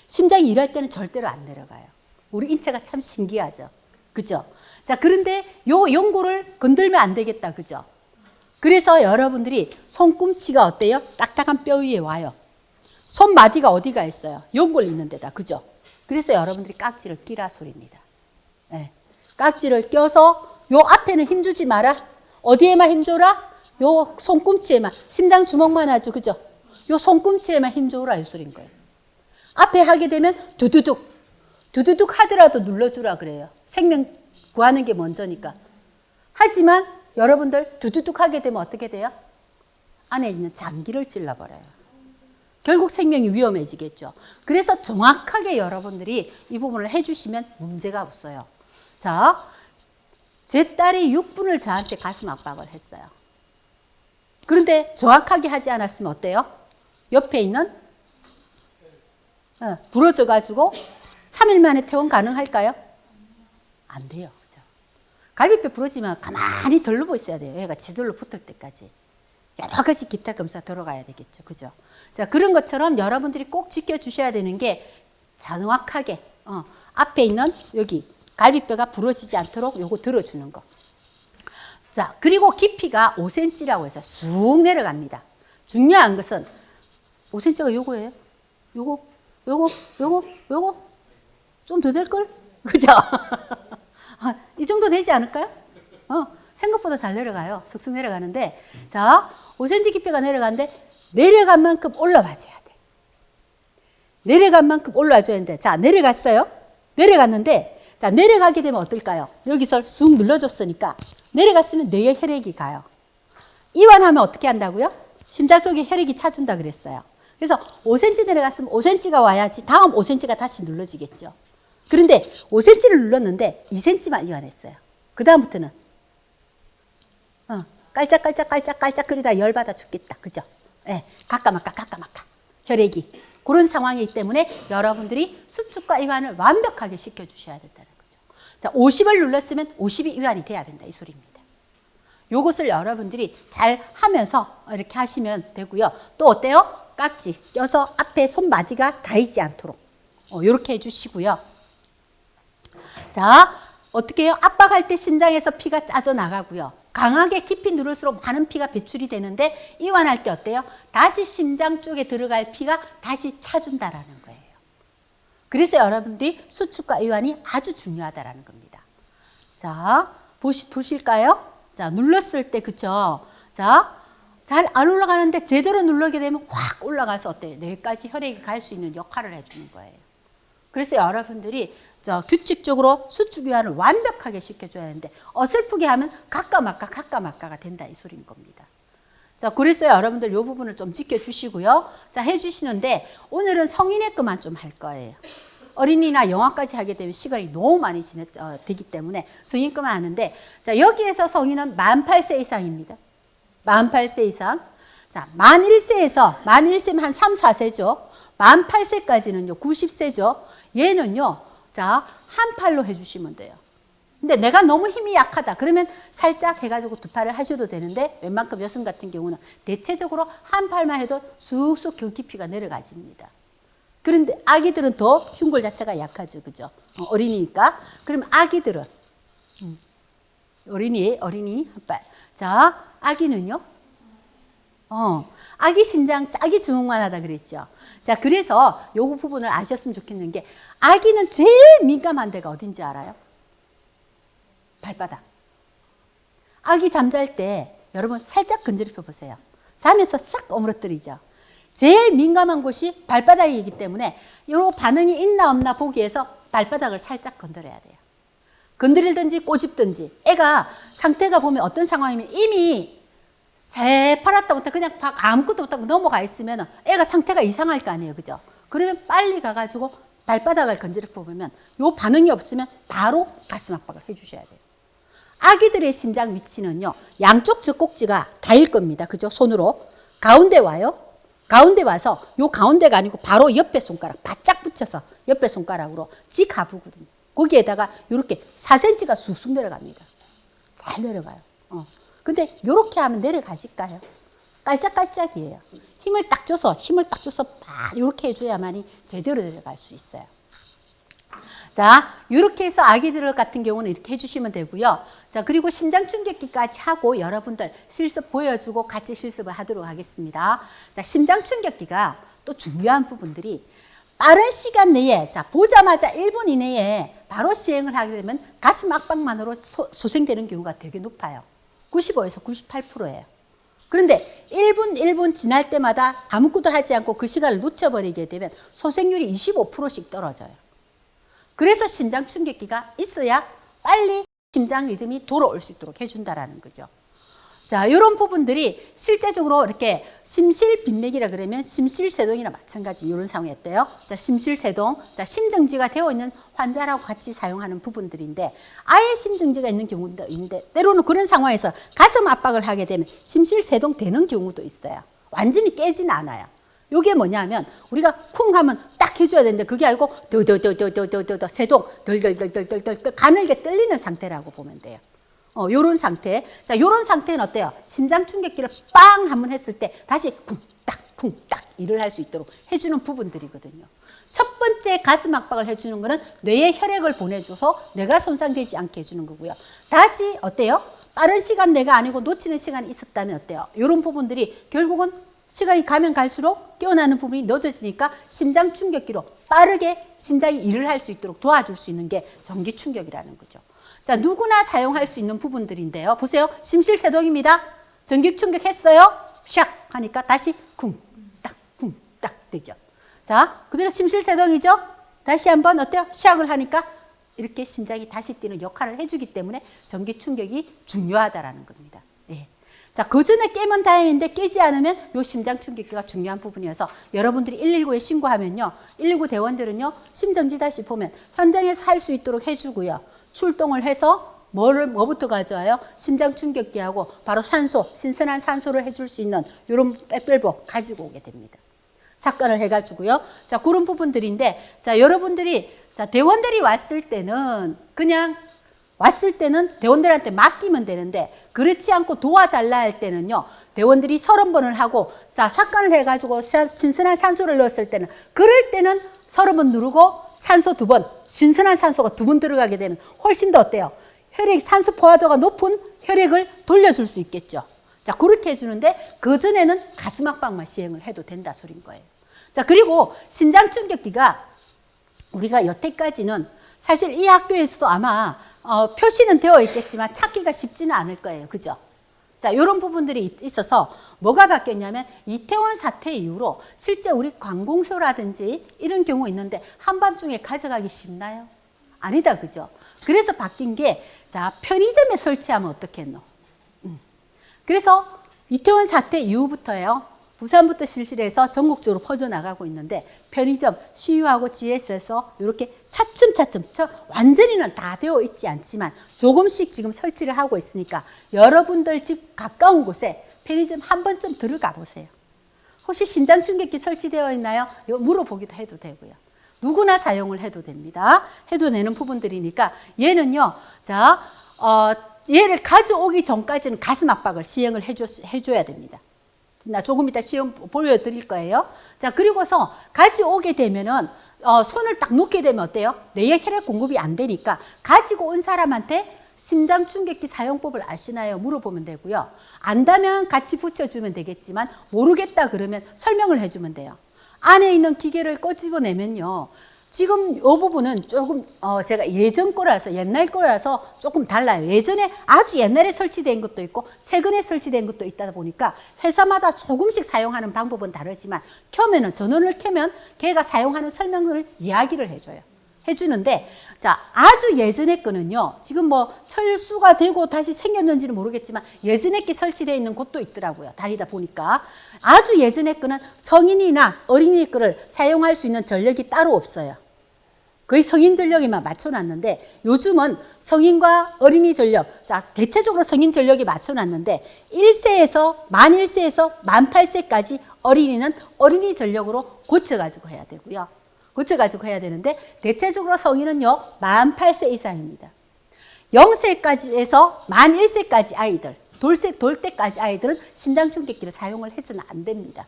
Speaker 1: 심장이 일할 때는 절대로 안 내려가요. 우리 인체가 참 신기하죠. 그죠? 자, 그런데 요 연골을 건들면 안 되겠다. 그죠? 그래서 여러분들이 손꿈치가 어때요? 딱딱한 뼈 위에 와요. 손마디가 어디가 있어요? 연골 있는 데다. 그죠? 그래서 여러분들이 깍지를 끼라 소리입니다. 네. 깍지를 껴서 요 앞에는 힘주지 마라. 어디에만 힘줘라? 요 손꿈치에만. 심장 주먹만 하죠. 그죠? 요 손꿈치에만 힘줘라. 이 소리인 거예요. 앞에 하게 되면 두두둑 하더라도 눌러주라 그래요. 생명 구하는 게 먼저니까. 하지만 여러분들 두두둑 하게 되면 어떻게 돼요? 안에 있는 장기를 찔러버려요. 결국 생명이 위험해지겠죠. 그래서 정확하게 여러분들이 이 부분을 해주시면 문제가 없어요. 자, 제 딸이 6분을 저한테 가슴 압박을 했어요. 그런데 정확하게 하지 않았으면 어때요? 옆에 있는 부러져가지고 3일 만에 퇴원 가능할까요? 안 돼요. 그죠? 갈비뼈 부러지면 가만히 덜르고 있어야 돼요. 얘가 지들로 붙을 때까지. 여러 가지 기타 검사 들어가야 되겠죠. 그죠? 자, 그런 것처럼 여러분들이 꼭 지켜주셔야 되는 게 정확하게 앞에 있는 여기 갈비뼈가 부러지지 않도록 요거 들어주는 거. 자, 그리고 깊이가 5cm라고 해서 쑥 내려갑니다. 중요한 것은 5cm가 요거예요. 요거 좀 더 될걸? 그죠? 이 정도 되지 않을까요? 생각보다 잘 내려가요. 쑥쑥 내려가는데, 자, 5cm 깊이가 내려가는데, 내려간 만큼 올라와줘야 돼. 내려간 만큼 올라와줘야 되는데, 자, 내려갔어요. 내려갔는데, 자, 내려가게 되면 어떨까요? 여기서 쑥 눌러줬으니까, 내려갔으면 뇌에 혈액이 가요. 이완하면 어떻게 한다고요? 심장 속에 혈액이 차준다 그랬어요. 그래서 5cm 내려갔으면 5cm가 와야지 다음 5cm가 다시 눌러지겠죠. 그런데 5cm를 눌렀는데 2cm만 이완했어요. 그 다음부터는 깔짝깔짝 거리다 열받아 죽겠다. 그죠? 예, 가까마까 혈액이. 그런 상황이기 때문에 여러분들이 수축과 이완을 완벽하게 시켜주셔야 된다는 거죠. 자, 50을 눌렀으면 50이 이완이 돼야 된다. 이 소리입니다. 요것을 여러분들이 잘 하면서 이렇게 하시면 되고요. 또 어때요? 깍지 껴서 앞에 손마디가 닿이지 않도록 이렇게 해주시고요. 자, 어떻게 해요? 압박할 때 심장에서 피가 짜져 나가고요. 강하게 깊이 누를수록 많은 피가 배출이 되는데 이완할 때 어때요? 다시 심장 쪽에 들어갈 피가 다시 차준다라는 거예요. 그래서 여러분들이 수축과 이완이 아주 중요하다라는 겁니다. 자, 보실까요? 자, 눌렀을 때, 그쵸? 자, 잘 안 올라가는데 제대로 누르게 되면 확 올라가서 어때요? 뇌까지 혈액이 갈 수 있는 역할을 해주는 거예요. 그래서 여러분들이 규칙적으로 수축 이완을 완벽하게 시켜줘야 하는데 어설프게 하면 가까마까가 된다 이 소리인 겁니다. 자, 그래서 여러분들 이 부분을 좀 지켜주시고요. 자, 해주시는데 오늘은 성인의 것만 좀 할 거예요. 어린이나 영아까지 하게 되면 시간이 너무 많이 되기 때문에 성인 것만 하는데, 자, 여기에서 성인은 만 8세 이상입니다. 만 8세 이상. 자, 만 1세에서, 만 1세면 한 3, 4세죠. 만 8세까지는요, 90세죠. 얘는요, 자, 한 팔로 해주시면 돼요. 근데 내가 너무 힘이 약하다. 그러면 살짝 해가지고 두 팔을 하셔도 되는데, 웬만큼 여성 같은 경우는 대체적으로 한 팔만 해도 쑥쑥 경 깊이가 내려가집니다. 그런데 아기들은 더 흉골 자체가 약하죠. 그죠? 어린이니까. 그럼 아기들은, 어린이 한 팔. 자, 아기는요? 아기 심장, 아기 주먹만 하다 그랬죠. 자, 그래서 요 부분을 아셨으면 좋겠는 게, 아기는 제일 민감한 데가 어딘지 알아요? 발바닥. 아기 잠잘 때 여러분 살짝 건드려 보세요. 자면서 싹 오므러뜨리죠. 제일 민감한 곳이 발바닥이기 때문에 이 반응이 있나 없나 보기 위해서 발바닥을 살짝 건드려야 돼요. 건드리든지 꼬집든지. 애가 상태가 보면 어떤 상황이면 이미 새파랗다 못해 그냥 아무것도 못하고 넘어가 있으면 애가 상태가 이상할 거 아니에요. 그죠? 그러면 빨리 가가지고 발바닥을 건드려 보면 이 반응이 없으면 바로 가슴 압박을 해주셔야 돼요. 아기들의 심장 위치는요, 양쪽 젖꼭지가 닿을 겁니다. 그죠? 손으로. 가운데 와요. 가운데 와서 요 가운데가 아니고 바로 옆에 손가락 바짝 붙여서 옆에 손가락으로 직하부거든요. 거기에다가 이렇게 4cm가 쑥쑥 내려갑니다. 잘 내려가요. 근데 이렇게 하면 내려가질까요? 깔짝깔짝이에요. 힘을 딱 줘서 막 이렇게 해줘야만이 제대로 내려갈 수 있어요. 자, 이렇게 해서 아기들 같은 경우는 이렇게 해주시면 되고요. 자, 그리고 심장 충격기까지 하고 여러분들 실습 보여주고 같이 실습을 하도록 하겠습니다. 자, 심장 충격기가 또 중요한 부분들이 빠른 시간 내에, 자, 보자마자 1분 이내에 바로 시행을 하게 되면 가슴 압박만으로 소생되는 경우가 되게 높아요. 95에서 98%예요. 그런데 1분 지날 때마다 아무것도 하지 않고 그 시간을 놓쳐버리게 되면 소생률이 25%씩 떨어져요. 그래서 심장 충격기가 있어야 빨리 심장 리듬이 돌아올 수 있도록 해준다라는 거죠. 자, 이런 부분들이 실제적으로 이렇게 심실빈맥이라 그러면 심실세동이나 마찬가지 이런 상황이었대요. 자, 심실세동, 자, 심정지가 되어 있는 환자라고 같이 사용하는 부분들인데 아예 심정지가 있는 경우도 있는데 때로는 그런 상황에서 가슴 압박을 하게 되면 심실세동 되는 경우도 있어요. 완전히 깨지는 않아요. 이게 뭐냐면 우리가 쿵 하면 딱 해줘야 되는데 그게 아니고 더더더더더더더 세동 덜덜덜덜덜덜 가늘게 떨리는 상태라고 보면 돼요. 요런 상태. 자, 요런 상태는 어때요? 심장 충격기를 빵 한번 했을 때 다시 쿵딱 일을 할 수 있도록 해주는 부분들이거든요. 첫 번째 가슴 압박을 해주는 거는 뇌에 혈액을 보내줘서 뇌가 손상되지 않게 해주는 거고요. 다시 어때요? 빠른 시간 내가 아니고 놓치는 시간이 있었다면 어때요? 요런 부분들이 결국은 시간이 가면 갈수록 깨어나는 부분이 늦어지니까 심장 충격기로 빠르게 심장이 일을 할 수 있도록 도와줄 수 있는 게 전기 충격이라는 거죠. 자, 누구나 사용할 수 있는 부분들인데요. 보세요. 심실세동입니다. 전기 충격했어요. 샥 하니까 다시 쿵, 딱 되죠. 자, 그대로 심실세동이죠. 다시 한번 어때요? 샥을 하니까 이렇게 심장이 다시 뛰는 역할을 해주기 때문에 전기 충격이 중요하다라는 겁니다. 예. 자, 그 전에 깨면 다행인데 깨지 않으면 요 심장 충격기가 중요한 부분이어서 여러분들이 119에 신고하면요. 119 대원들은요. 심정지다시 보면 현장에서 할 수 있도록 해주고요. 출동을 해서 뭐부터 가져와요? 심장 충격기하고 바로 산소, 신선한 산소를 해줄 수 있는 이런 백별복 가지고 오게 됩니다. 사건을 해가지고요. 자, 그런 부분들인데, 자, 여러분들이, 자, 대원들이 왔을 때는 그냥 왔을 때는 대원들한테 맡기면 되는데, 그렇지 않고 도와달라 할 때는요, 대원들이 30번을 하고, 자, 사건을 해가지고 신선한 산소를 넣었을 때는, 그럴 때는 30번 누르고 산소 2번, 신선한 산소가 2번 들어가게 되면 훨씬 더 어때요? 혈액, 산소 포화도가 높은 혈액을 돌려줄 수 있겠죠. 자, 그렇게 해주는데, 그전에는 가슴 압박만 시행을 해도 된다 소린 거예요. 자, 그리고 심장 충격기가 우리가 여태까지는 사실 이 학교에서도 아마 표시는 되어 있겠지만 찾기가 쉽지는 않을 거예요. 그죠? 자, 이런 부분들이 있어서 뭐가 바뀌었냐면 이태원 사태 이후로 실제 우리 관공서라든지 이런 경우 있는데 한밤중에 가져가기 쉽나요? 아니다. 그죠? 그래서 바뀐 게, 자, 편의점에 설치하면 어떻겠노? 그래서 이태원 사태 이후부터요. 부산부터 실시해서 전국적으로 퍼져나가고 있는데 편의점, CU하고 GS에서 이렇게 차츰차츰 완전히는 다 되어 있지 않지만 조금씩 지금 설치를 하고 있으니까 여러분들 집 가까운 곳에 편의점 한 번쯤 들어가 보세요. 혹시 심장 충격기 설치되어 있나요? 물어보기도 해도 되고요. 누구나 사용을 해도 됩니다. 해도 되는 부분들이니까 얘는요. 자, 얘를 가져오기 전까지는 가슴 압박을 시행을 해줘야 됩니다. 나 조금 이따 시험 보여드릴 거예요. 자, 그리고서 가져오게 되면은 손을 딱 놓게 되면 어때요? 뇌에 혈액 공급이 안 되니까 가지고 온 사람한테 심장 충격기 사용법을 아시나요? 물어보면 되고요. 안다면 같이 붙여주면 되겠지만 모르겠다 그러면 설명을 해주면 돼요. 안에 있는 기계를 꺼집어내면요. 지금 이 부분은 조금 제가 예전 거라서 옛날 거라서 조금 달라요. 예전에 아주 옛날에 설치된 것도 있고 최근에 설치된 것도 있다 보니까 회사마다 조금씩 사용하는 방법은 다르지만 켜면은 전원을 켜면 걔가 사용하는 설명을 이야기를 해주는데 자, 아주 예전에 거는요. 지금 뭐 철수가 되고 다시 생겼는지는 모르겠지만 예전에 게 설치되어 있는 곳도 있더라고요. 다니다 보니까 아주 예전에 거는 성인이나 어린이 거를 사용할 수 있는 전력이 따로 없어요. 거의 성인 전력에만 맞춰놨는데 요즘은 성인과 어린이 전력, 자, 대체적으로 성인 전력이 맞춰놨는데 1세에서 만 1세에서 만 8세까지 어린이는 어린이 전력으로 고쳐가지고 해야 되고요. 고쳐가지고 해야 되는데 대체적으로 성인은요 만 8세 이상입니다. 0세까지에서 만 1세까지 아이들, 돌 때까지 아이들은 심장 충격기를 사용을 해서는 안 됩니다.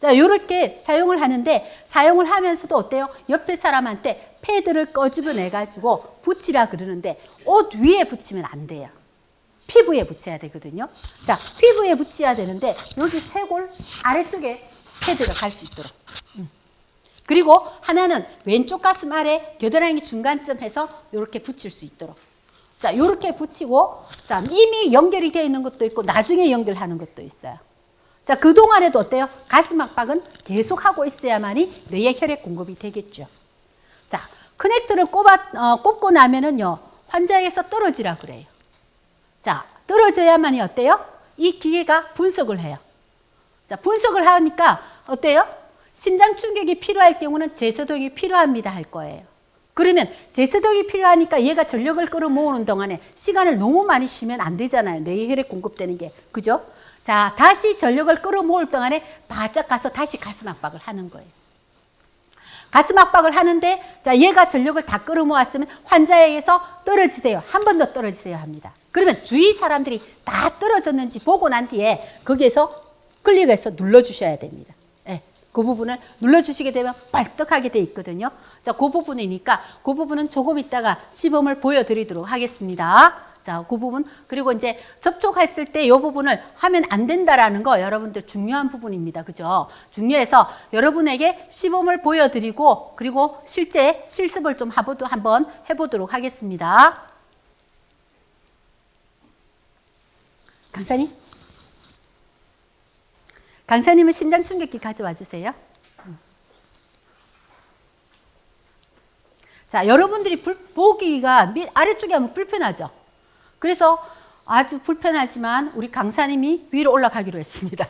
Speaker 1: 자, 이렇게 사용을 하는데 사용을 하면서도 어때요? 옆에 사람한테 패드를 꺼집어내가지고 붙이라 그러는데 옷 위에 붙이면 안 돼요. 피부에 붙여야 되거든요. 자, 피부에 붙여야 되는데 여기 쇄골 아래쪽에 패드가 갈 수 있도록. 그리고 하나는 왼쪽 가슴 아래 겨드랑이 중간쯤 해서 이렇게 붙일 수 있도록. 자, 이렇게 붙이고, 자, 이미 연결이 되어 있는 것도 있고, 나중에 연결하는 것도 있어요. 자, 그동안에도 어때요? 가슴 압박은 계속 하고 있어야만이 뇌에 혈액 공급이 되겠죠. 자, 커넥터를 꼽고 나면은요, 환자에게서 떨어지라 그래요. 자, 떨어져야만이 어때요? 이 기계가 분석을 해요. 자, 분석을 하니까 어때요? 심장 충격이 필요할 경우는 제소동이 필요합니다 할 거예요. 그러면 제소동이 필요하니까 얘가 전력을 끌어모으는 동안에 시간을 너무 많이 쉬면 안 되잖아요. 뇌에 혈액 공급되는 게. 그죠? 자, 다시 전력을 끌어모을 동안에 바짝 가서 다시 가슴 압박을 하는 거예요. 가슴 압박을 하는데 자, 얘가 전력을 다 끌어모았으면 환자에게서 떨어지세요. 한 번 더 떨어지세요 합니다. 그러면 주위 사람들이 다 떨어졌는지 보고 난 뒤에 거기에서 클릭해서 눌러주셔야 됩니다. 그 부분을 눌러주시게 되면 벌떡하게 돼 있거든요. 자, 그 부분이니까 그 부분은 조금 있다가 시범을 보여드리도록 하겠습니다. 자, 그 부분 그리고 이제 접촉했을 때 이 부분을 하면 안 된다라는 거 여러분들 중요한 부분입니다. 그죠? 중요해서 여러분에게 시범을 보여드리고 그리고 실제 실습을 좀 한번 해보도록 하겠습니다. 강사님? 강사님은 심장 충격기 가져와 주세요. 자, 여러분들이 보기가 아래쪽에 하면 불편하죠. 그래서 아주 불편하지만 우리 강사님이 위로 올라가기로 했습니다.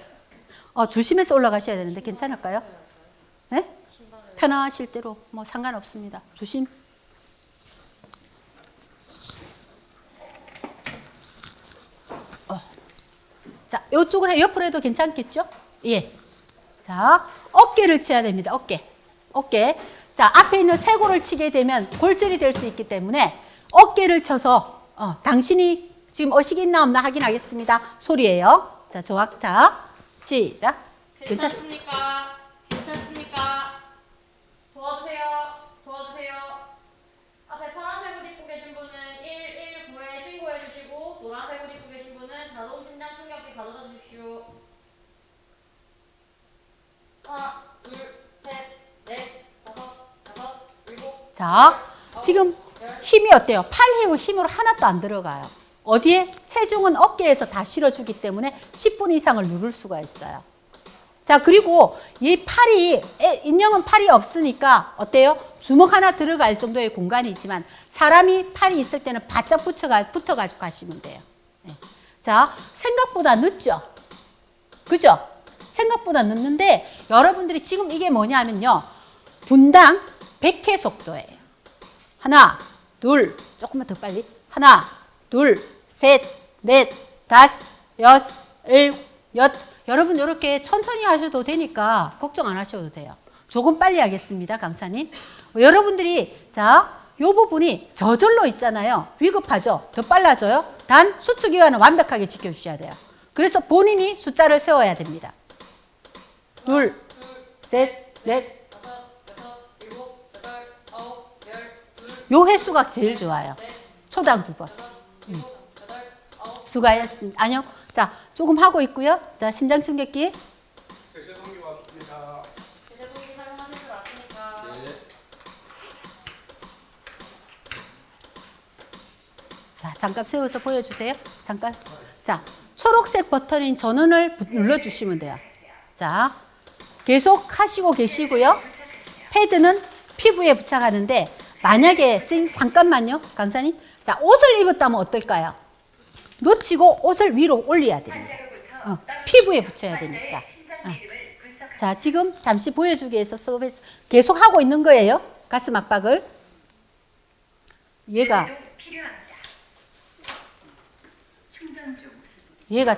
Speaker 1: 조심해서 올라가셔야 되는데 괜찮을까요? 네? 편하실 대로 뭐 상관없습니다. 조심. 자, 이쪽으로 옆으로 해도 괜찮겠죠? 예. 자, 어깨를 쳐야 됩니다. 어깨. 자, 앞에 있는 쇄골을 치게 되면 골절이 될 수 있기 때문에 어깨를 쳐서 당신이 지금 의식이 있나 없나 확인하겠습니다. 소리예요. 자, 자, 시작.
Speaker 7: 괜찮습니까? 괜찮습니까? 도와주세요. 앞에 파란색 옷 입고 계신 분은 119에 신고해 주시고 노란색 옷 입고 계신 분은 자동 심장 충격기 가져다 주십시오. 하나, 둘, 셋, 넷, 다섯, 일곱.
Speaker 1: 자, 지금 힘이 어때요? 팔 힘으로 하나도 안 들어가요. 어디에? 체중은 어깨에서 다 실어주기 때문에 10분 이상을 누를 수가 있어요. 자, 그리고 이 팔이, 인형은 팔이 없으니까 어때요? 주먹 하나 들어갈 정도의 공간이지만 사람이 팔이 있을 때는 바짝 붙어가지고 가시면 돼요. 네. 자, 생각보다 늦죠? 그죠? 생각보다 늦는데 여러분들이 지금 이게 뭐냐면요. 분당 100회 속도예요. 하나, 둘, 조금만 더 빨리. 하나, 둘, 셋, 넷, 다섯, 여섯, 일곱, 여덟. 여러분 이렇게 천천히 하셔도 되니까 걱정 안 하셔도 돼요. 조금 빨리 하겠습니다, 강사님. 여러분들이 자, 이 부분이 저절로 있잖아요. 위급하죠? 더 빨라져요? 단 수축 이완은 완벽하게 지켜주셔야 돼요. 그래서 본인이 숫자를 세워야 됩니다. 둘, 셋, 넷. 요 횟수가 제일 좋아요. 초당 2번. 수고하셨습니다. 아니요. 자, 조금 하고 있고요. 자, 심장 충격기.
Speaker 7: 제세동기 사용하실 줄 아십니까?
Speaker 1: 자, 잠깐 세워서 보여주세요. 잠깐. 자, 초록색 버튼인 전원을 눌러주시면 돼요. 자, 계속 하시고 계시고요. 패드는 피부에 부착하는데 만약에 잠깐만요, 강사님. 자, 옷을 입었다면 어떨까요? 놓치고 옷을 위로 올려야 됩니다. 피부에 붙여야 되니까. 자, 지금 잠시 보여주기 위해서 서비스 계속 하고 있는 거예요. 가슴 압박을. 얘가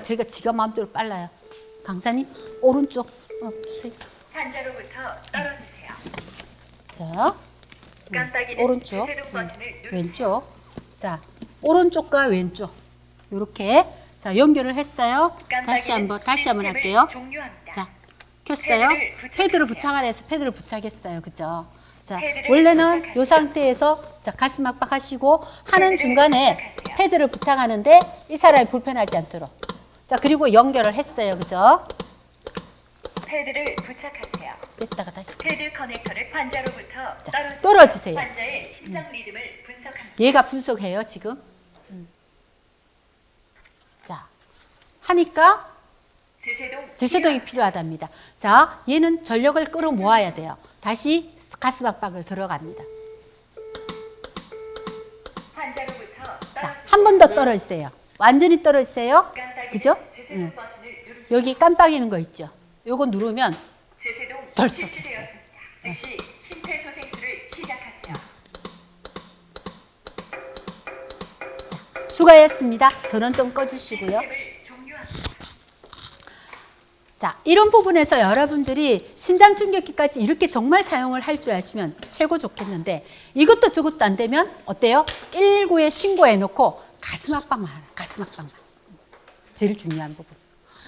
Speaker 1: 제가 지가 마음대로 빨라요. 강사님, 오른쪽 주세요.
Speaker 8: 환자로부터 떨어지세요.
Speaker 1: 자,
Speaker 8: 깜빡이는
Speaker 1: 오른쪽,
Speaker 8: 제세동 버튼을 누르세요.
Speaker 1: 왼쪽. 자, 오른쪽과 왼쪽. 이렇게 자, 연결을 했어요. 다시 한번 할게요.
Speaker 8: 종료합니다.
Speaker 1: 자, 켰어요.
Speaker 8: 패드를
Speaker 1: 패드를 부착하라 해서 패드를 부착했어요. 그죠? 자, 원래는 이 상태에서 자, 가슴 압박하시고 하는
Speaker 8: 패드를
Speaker 1: 중간에
Speaker 8: 부착하세요.
Speaker 1: 패드를 부착하는데 이 사람이 불편하지 않도록. 자, 그리고 연결을 했어요. 그죠?
Speaker 8: 패드를 부착하세요.
Speaker 1: 뺐다가 다시.
Speaker 8: 패드 커넥터를 환자로부터
Speaker 1: 떨어지세요.
Speaker 8: 환자의 심장 리듬을 분석합니다.
Speaker 1: 얘가 분석해요, 지금. 자, 하니까 제세동이 필요하답니다. 자, 얘는 전력을 끌어모아야 돼요. 다시 가슴 압박을 들어갑니다.
Speaker 8: 환자로부터
Speaker 1: 자, 한 번 더 떨어지세요. 완전히 떨어지세요. 그죠?
Speaker 8: 제세동 버튼을 누르세요.
Speaker 1: 여기 깜빡이는 거 있죠? 요거 누르면
Speaker 8: 제세동
Speaker 1: 덜썩
Speaker 8: 실시되었습니다. 즉시 심폐소생술을 시작하세요.
Speaker 1: 수고하셨습니다. 전원 좀 꺼주시고요.
Speaker 8: 시스템을 종료합니다.
Speaker 1: 자, 이런 부분에서 여러분들이 심장 충격기까지 이렇게 정말 사용을 할 줄 아시면 최고 좋겠는데 이것도 저것도 안 되면 어때요? 119에 신고해 놓고 가슴 압박만 하라. 가슴 압박만. 제일 중요한 부분.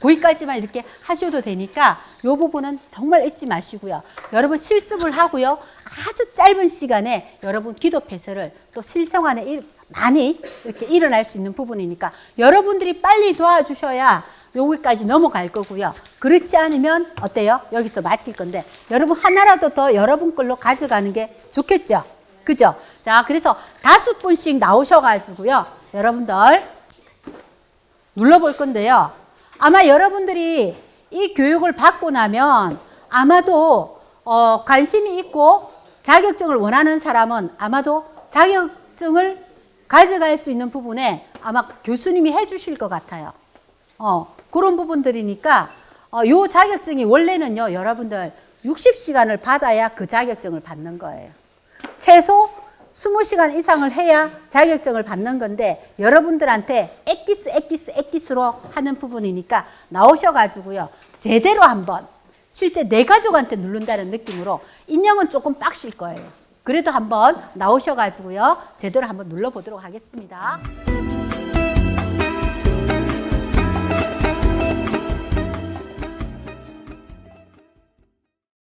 Speaker 1: 거기까지만 이렇게 하셔도 되니까 이 부분은 정말 잊지 마시고요. 여러분 실습을 하고요. 아주 짧은 시간에 여러분 기도 폐쇄를 또 실생활에 많이 이렇게 일어날 수 있는 부분이니까 여러분들이 빨리 도와주셔야 여기까지 넘어갈 거고요. 그렇지 않으면 어때요? 여기서 마칠 건데 여러분 하나라도 더 여러분 걸로 가져가는 게 좋겠죠? 그죠? 자, 그래서 5분씩 나오셔가지고요. 여러분들 눌러볼 건데요. 아마 여러분들이 이 교육을 받고 나면 아마도 관심이 있고 자격증을 원하는 사람은 아마도 자격증을 가져갈 수 있는 부분에 아마 교수님이 해주실 것 같아요. 그런 부분들이니까 요 자격증이 원래는요, 여러분들 60시간을 받아야 그 자격증을 받는 거예요. 최소 20시간 이상을 해야 자격증을 받는 건데 여러분들한테 엑기스로 하는 부분이니까 나오셔가지고요. 제대로 한번 실제 내 가족한테 누른다는 느낌으로 인형은 조금 빡실 거예요. 그래도 한번 나오셔가지고요. 제대로 한번 눌러보도록 하겠습니다.